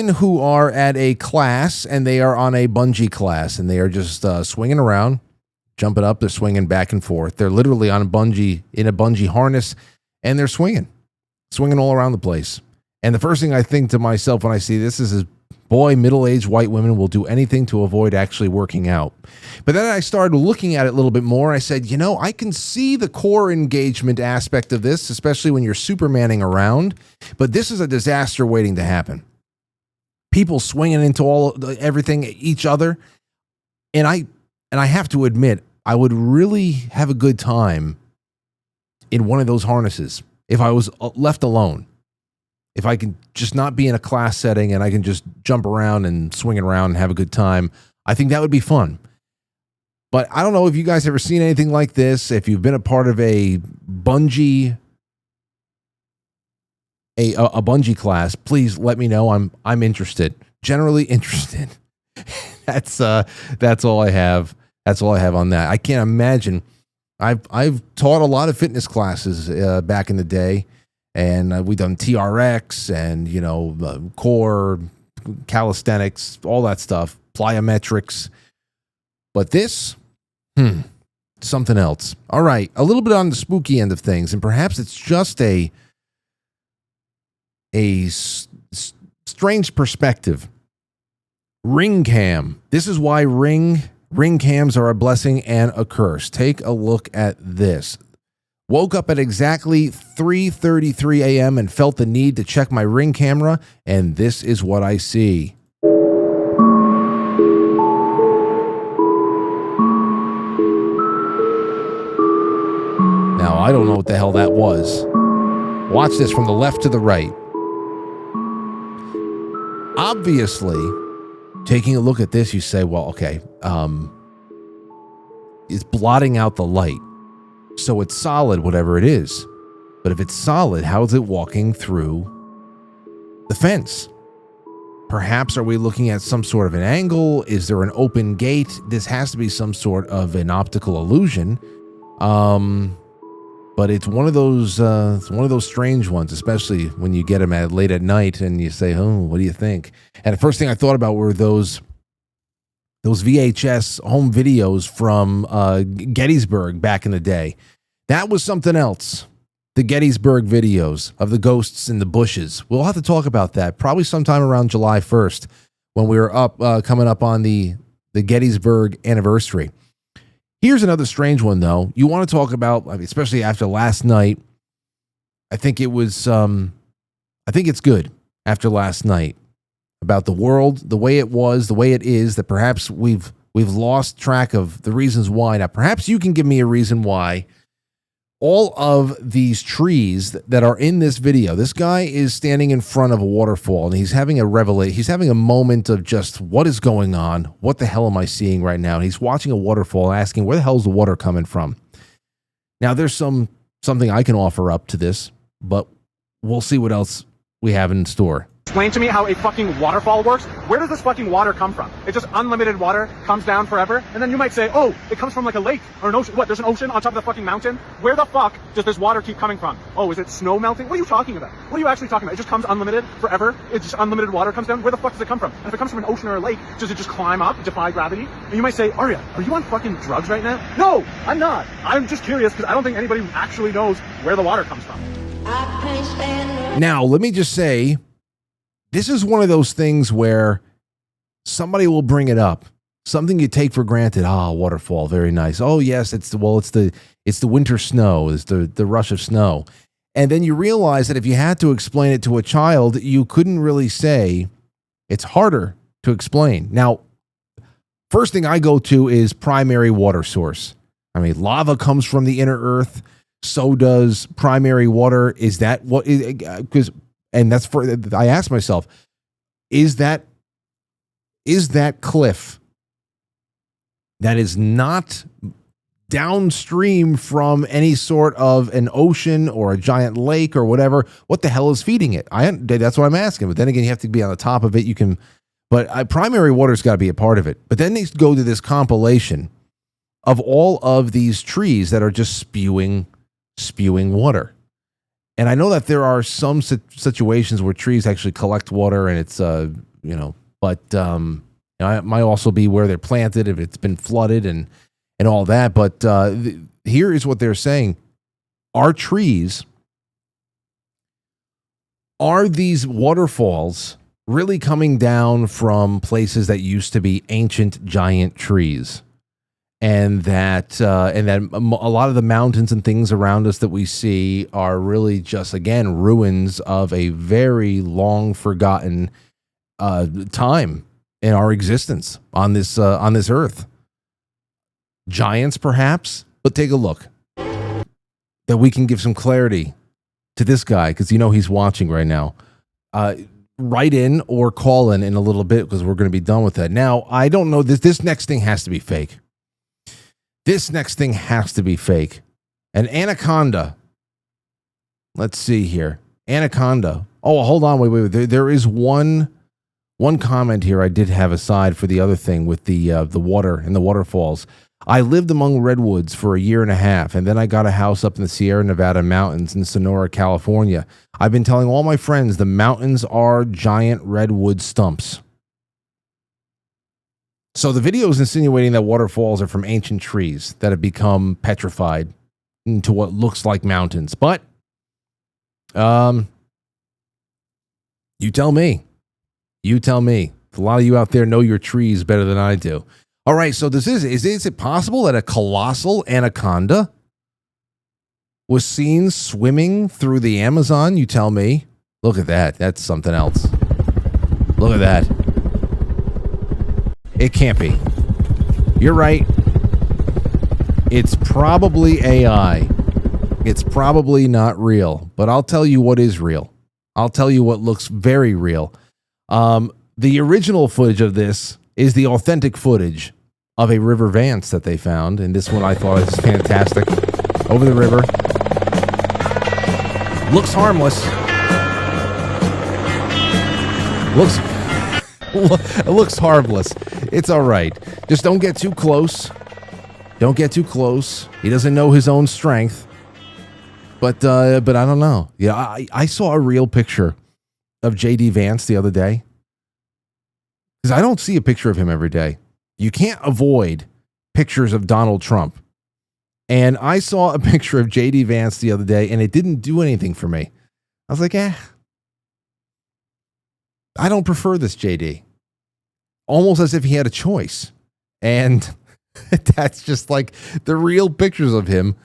who are at a class, and they are on a bungee class, and they are just swinging around, jumping up, they're swinging back and forth. They're literally on in a bungee harness, and they're swinging all around the place. And the first thing I think to myself when I see this is, boy, middle-aged white women will do anything to avoid actually working out. But then I started looking at it a little bit more. I said, I can see the core engagement aspect of this, especially when you're Supermaning around. But this is a disaster waiting to happen. People swinging into everything, each other. And I have to admit, I would really have a good time in one of those harnesses if I was left alone. If I can just not be in a class setting and I can just jump around and swing around and have a good time, I think that would be fun. But I don't know if you guys ever seen anything like this. If you've been a part of a bungee class, please let me know. I'm interested. Generally interested. That's all I have. That's all I have on that. I can't imagine. I've taught a lot of fitness classes back in the day. And we've done TRX and, core, calisthenics, all that stuff, plyometrics. But this, something else. All right, a little bit on the spooky end of things, and perhaps it's just a strange perspective. Ring cam. This is why ring cams are a blessing and a curse. Take a look at this. Woke up at exactly 3:33 a.m. and felt the need to check my Ring camera, and this is what I see. Now, I don't know what the hell that was. Watch this from the left to the right. Obviously, taking a look at this, you say, well, okay, it's blotting out the light. So it's solid, whatever it is. But if it's solid, how is it walking through the fence? Perhaps are we looking at some sort of an angle? Is there an open gate? This has to be some sort of an optical illusion. But it's one of those strange ones, especially when you get them late at night and you say, "Oh, what do you think?" And the first thing I thought about were those VHS home videos from Gettysburg back in the day. That was something else. The Gettysburg videos of the ghosts in the bushes. We'll have to talk about that probably sometime around July 1st when we were coming up on the Gettysburg anniversary. Here's another strange one, though. You want to talk about, especially after last night. I think it's good after last night. About the world, the way it was, the way it is, that perhaps we've lost track of the reasons why. Now, perhaps you can give me a reason why all of these trees that are in this video, this guy is standing in front of a waterfall and he's having a revelation. He's having a moment of just what is going on? What the hell am I seeing right now? And he's watching a waterfall asking, where the hell is the water coming from? Now, there's something I can offer up to this, but we'll see what else we have in store. Explain to me how a fucking waterfall works. Where does this fucking water come from? It's just unlimited water, comes down forever, and then you might say, oh, it comes from like a lake or an ocean. What, there's an ocean on top of the fucking mountain? Where the fuck does this water keep coming from? Oh, is it snow melting? What are you talking about? What are you actually talking about? It just comes unlimited forever? It's just unlimited water comes down? Where the fuck does it come from? And if it comes from an ocean or a lake, does it just climb up, defy gravity? And you might say, Arya, are you on fucking drugs right now? No, I'm not. I'm just curious because I don't think anybody actually knows where the water comes from. Now, let me just say, this is one of those things where somebody will bring it up. Something you take for granted. Ah, waterfall, very nice. Oh, yes, it's the winter snow, it's the rush of snow. And then you realize that if you had to explain it to a child, you couldn't really say. It's harder to explain. Now, first thing I go to is primary water source. I mean, lava comes from the inner earth. So does primary water. Is that what? Because and that's for. I asked myself, is that cliff that is not downstream from any sort of an ocean or a giant lake or whatever? What the hell is feeding it? That's what I'm asking. But then again, you have to be on the top of it. You can, but primary water's got to be a part of it. But then they go to this compilation of all of these trees that are just spewing water. And I know that there are some situations where trees actually collect water, and it's but it might also be where they're planted if it's been flooded and all that. But here is what they're saying: are these waterfalls really coming down from places that used to be ancient giant trees? And that a lot of the mountains and things around us that we see are really just, again, ruins of a very long forgotten time in our existence on this earth. Giants, perhaps, but take a look. That we can give some clarity to this guy, because he's watching right now. Write in or call in a little bit, because we're going to be done with that. Now, I don't know. This next thing has to be fake. This next thing has to be fake. An anaconda. Let's see here. Anaconda. Oh, hold on. Wait. There is one comment here I did have aside for the other thing with the water and the waterfalls. I lived among redwoods for a year and a half, and then I got a house up in the Sierra Nevada mountains in Sonora, California. I've been telling all my friends the mountains are giant redwood stumps. So the video is insinuating that waterfalls are from ancient trees that have become petrified into what looks like mountains. But you tell me. You tell me. A lot of you out there know your trees better than I do. All right, so is it possible that a colossal anaconda was seen swimming through the Amazon? You tell me. Look at that. That's something else. Look at that. It can't be. You're right. It's probably AI. It's probably not real. But I'll tell you what is real. I'll tell you what looks very real. The original footage of this is the authentic footage of a river Vance that they found. And this one I thought is fantastic. Over the river. Looks harmless. It looks harmless. It's all right. Just don't get too close. Don't get too close. He doesn't know his own strength. But I don't know. Yeah, I saw a real picture of J.D. Vance the other day. Because I don't see a picture of him every day. You can't avoid pictures of Donald Trump. And I saw a picture of J.D. Vance the other day, and it didn't do anything for me. I was like, I don't prefer this J.D. Almost as if he had a choice. And that's just like the real pictures of him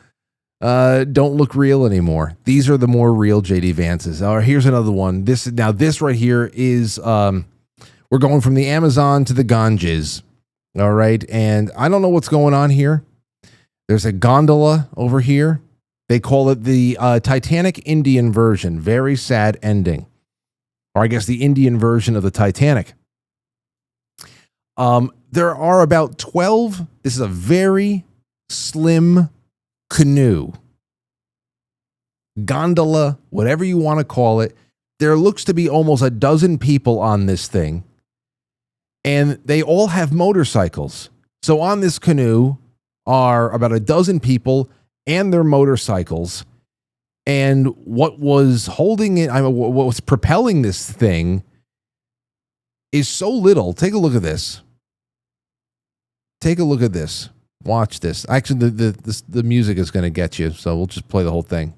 don't look real anymore. These are the more real J.D. Vances. Here's another one. This right here is, we're going from the Amazon to the Ganges. All right. And I don't know what's going on here. There's a gondola over here. They call it the Titanic Indian version. Very sad ending. Or I guess the Indian version of the Titanic. There are about 12. This is a very slim canoe, gondola, whatever you want to call it, there looks to be almost a dozen people on this thing, and they all have motorcycles. So on this canoe are about a dozen people and their motorcycles. And what was holding it, what was propelling this thing is so little. Take a look at this. Take a look at this. Watch this. Actually, the music is going to get you, so we'll just play the whole thing.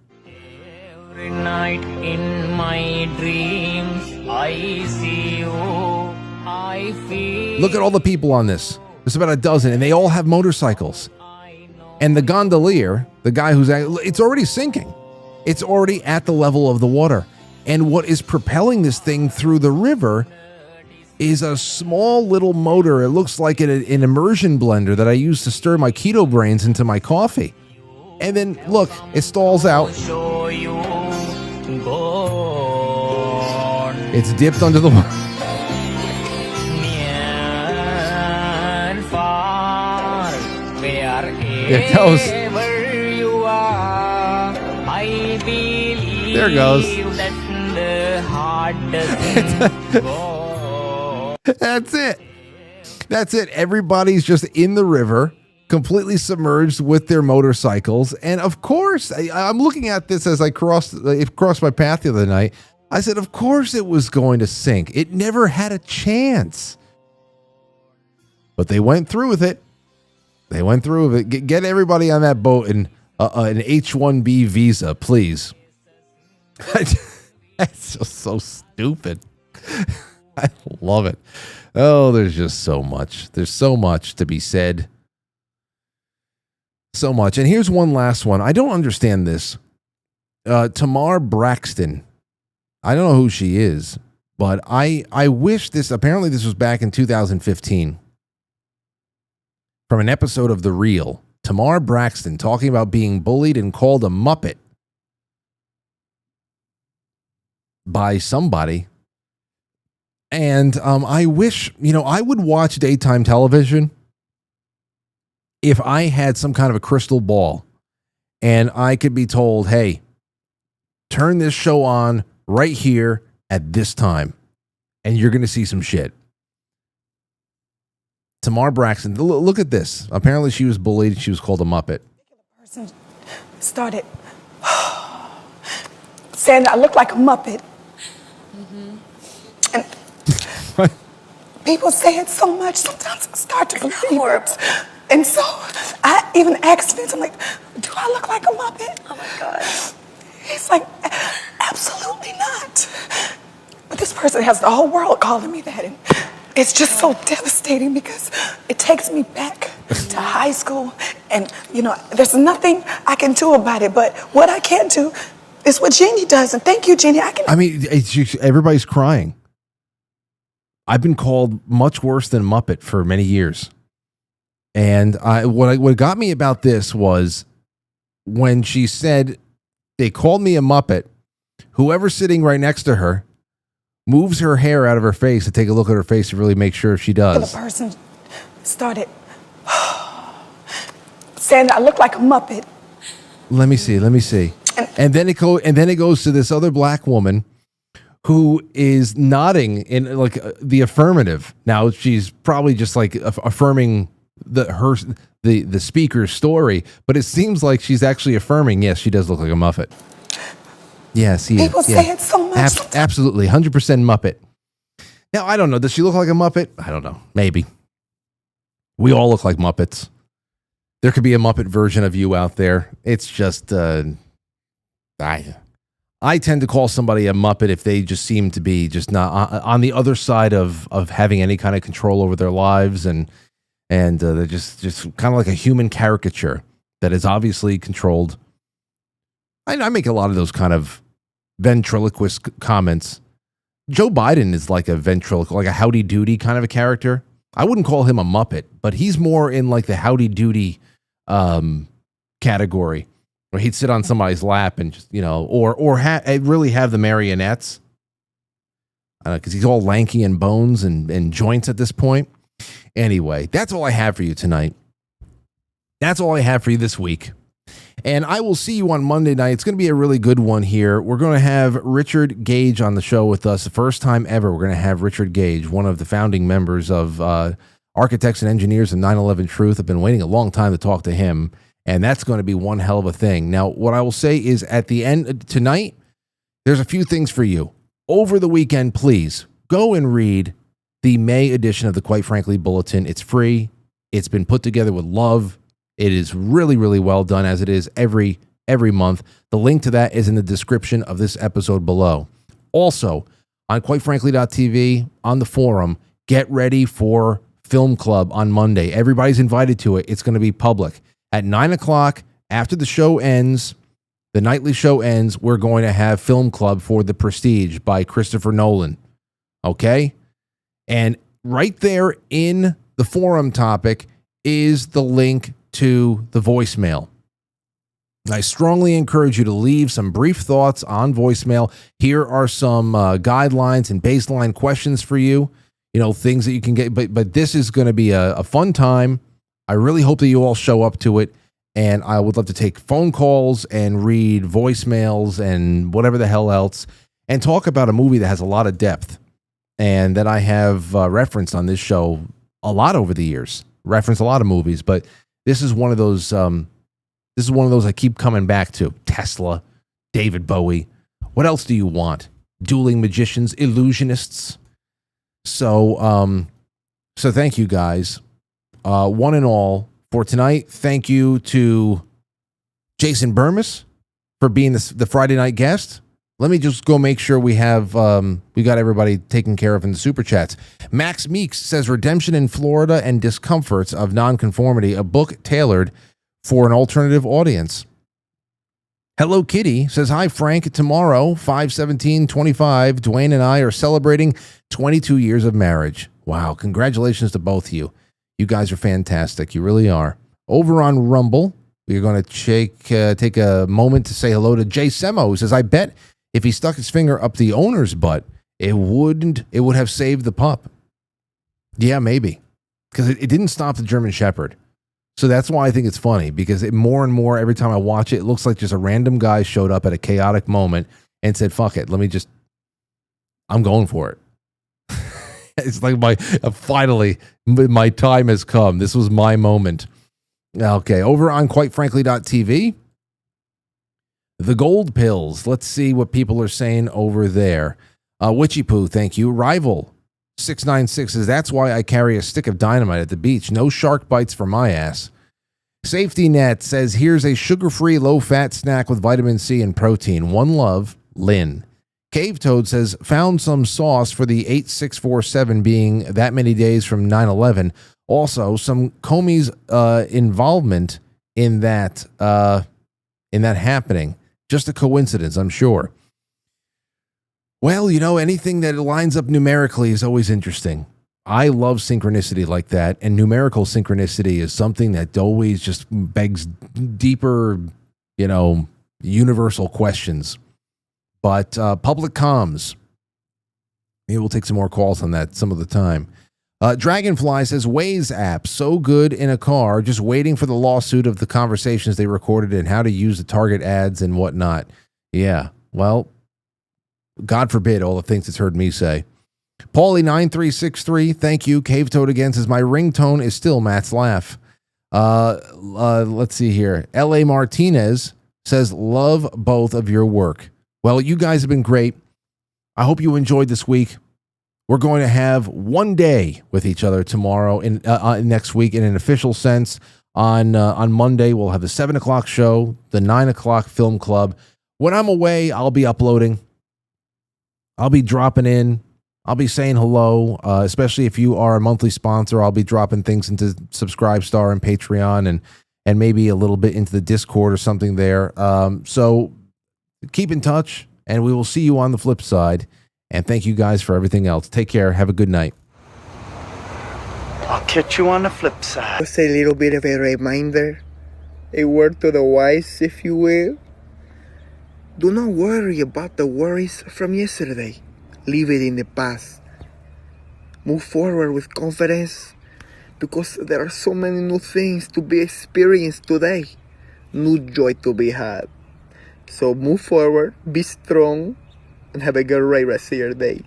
Every night in my dreams, I see you, I feel. Look at all the people on this. There's about a dozen, and they all have motorcycles. And the gondolier, the guy it's already sinking. It's already at the level of the water. And what is propelling this thing through the river is a small little motor. It looks like an immersion blender that I use to stir my keto brains into my coffee. And then, look, it stalls out. It's dipped under the water. There it goes. There it goes. That's it. That's it. Everybody's just in the river, completely submerged with their motorcycles. And of course, I'm looking at this as it crossed my path the other night. I said, of course it was going to sink. It never had a chance. But they went through with it. They went through with it. Get everybody on that boat and an H-1B visa, please. That's just so stupid. I love it. Oh, there's just so much. There's so much to be said. So much. And here's one last one. I don't understand this. Tamar Braxton. I don't know who she is, but I wish this, apparently this was back in 2015. From an episode of The Real. Tamar Braxton talking about being bullied and called a Muppet by somebody. And I wish, I would watch daytime television if I had some kind of a crystal ball and I could be told, hey, turn this show on right here at this time and you're going to see some shit. Tamar Braxton, look at this. Apparently she was bullied. She was called a Muppet. Person started saying I look like a Muppet. And people say it so much, sometimes I start to believe it. And so I even asked Vince, I'm like, do I look like a Muppet? Oh my God. He's like, absolutely not. But this person has the whole world calling me that. And it's just so devastating because it takes me back to high school. And, there's nothing I can do about it. But what I can do is what Jeannie does. And thank you, Jeannie. Everybody's crying. I've been called much worse than Muppet for many years. And what got me about this was when she said they called me a Muppet, whoever's sitting right next to her moves her hair out of her face to take a look at her face to really make sure if she does. The person started saying I look like a Muppet. Let me see. And then it goes to this other black woman who is nodding in like the affirmative. Now she's probably just like affirming the speaker's story, but it seems like she's actually affirming. Yes, she does look like a Muppet. Yes, he People is. say it so much. Absolutely, 100% Muppet. Now I don't know. Does she look like a Muppet? I don't know. Maybe. We all look like Muppets. There could be a Muppet version of you out there. It's just I tend to call somebody a Muppet if they just seem to be just not on the other side of having any kind of control over their lives, and they're just kind of like a human caricature that is obviously controlled. I make a lot of those kind of ventriloquist comments. Joe Biden is like a ventriloquist, like a howdy doody kind of a character. I wouldn't call him a Muppet, but he's more in like the howdy doody category, where he'd sit on somebody's lap and just, or really have the marionettes, because he's all lanky and bones and joints at this point. Anyway, that's all I have for you tonight. That's all I have for you this week. And I will see you on Monday night. It's going to be a really good one here. We're going to have Richard Gage on the show with us. The first time ever, we're going to have Richard Gage, one of the founding members of Architects and Engineers of 9/11 Truth. I've been waiting a long time to talk to him, and that's going to be one hell of a thing. Now, what I will say is at the end tonight, there's a few things for you. Over the weekend, please go and read the May edition of the Quite Frankly Bulletin. It's free. It's been put together with love. It is really, really well done, as it is every month. The link to that is in the description of this episode below. Also, on quitefrankly.tv, on the forum, get ready for Film Club on Monday. Everybody's invited to it. It's going to be public. At 9 o'clock, after the show ends, the nightly show ends, we're going to have Film Club for The Prestige by Christopher Nolan. Okay? And right there in the forum topic is the link to the voicemail. I strongly encourage you to leave some brief thoughts on voicemail. Here are some guidelines and baseline questions for you. You know, things that you can get. But this is going to be a fun time. I really hope that you all show up to it. And I would love to take phone calls and read voicemails and whatever the hell else, and talk about a movie that has a lot of depth and that I have referenced on this show a lot over the years. Reference a lot of movies, but this is one of those. This is one of those I keep coming back to. Tesla, David Bowie. What else do you want? Dueling magicians, illusionists. So thank you guys, one and all, for tonight. Thank you to Jason Bermas for being the Friday night guest. Let me just go make sure we have we got everybody taken care of in the super chats. Max Meeks says Redemption in Florida and Discomforts of Nonconformity, a book tailored for an alternative audience. Hello Kitty says, hi Frank, tomorrow 5/17/25 Dwayne and I are celebrating 22 years of marriage. Wow, congratulations to both of you. You guys are fantastic. You really are. Over on Rumble, we're going to take a moment to say hello to Jay Semo, who says, I bet if he stuck his finger up the owner's butt, it would have saved the pup. Yeah, maybe. Because it didn't stop the German Shepherd. So that's why I think it's funny, because more and more, every time I watch it, it looks like just a random guy showed up at a chaotic moment and said, fuck it, I'm going for it. It's like finally, my time has come. This was my moment. Okay, over on quitefrankly.tv, the gold pills. Let's see what people are saying over there. Witchy Poo, thank you. Rival 696 says, that's why I carry a stick of dynamite at the beach. No shark bites for my ass. Safety Net says, here's a sugar-free, low-fat snack with vitamin C and protein. One love, Lynn. Cave Toad says, found some sauce for the 8647 being that many days from 9/11. Also, some Comey's involvement in that happening. Just a coincidence, I'm sure. Well, anything that lines up numerically is always interesting. I love synchronicity like that, and numerical synchronicity is something that always just begs deeper, universal questions. But public comms, maybe we'll take some more calls on that some of the time. Dragonfly says, Waze app, so good in a car, just waiting for the lawsuit of the conversations they recorded and how to use the target ads and whatnot. Yeah, well, God forbid all the things it's heard me say. Paulie9363, thank you. Cave Toad again says, my ringtone is still Matt's laugh. Let's see here. L.A. Martinez says, love both of your work. Well, you guys have been great. I hope you enjoyed this week. We're going to have one day with each other tomorrow and next week in an official sense. On Monday, we'll have the 7 o'clock show, the 9 o'clock film club. When I'm away, I'll be uploading. I'll be dropping in. I'll be saying hello, especially if you are a monthly sponsor. I'll be dropping things into Subscribestar and Patreon and maybe a little bit into the Discord or something there. So keep in touch, and we will see you on the flip side. And thank you guys for everything else. Take care. Have a good night. I'll catch you on the flip side. Just a little bit of a reminder, a word to the wise, if you will. Do not worry about the worries from yesterday. Leave it in the past. Move forward with confidence, because there are so many new things to be experienced today. new joy to be had. So move forward, be strong, and have a great rest of your day.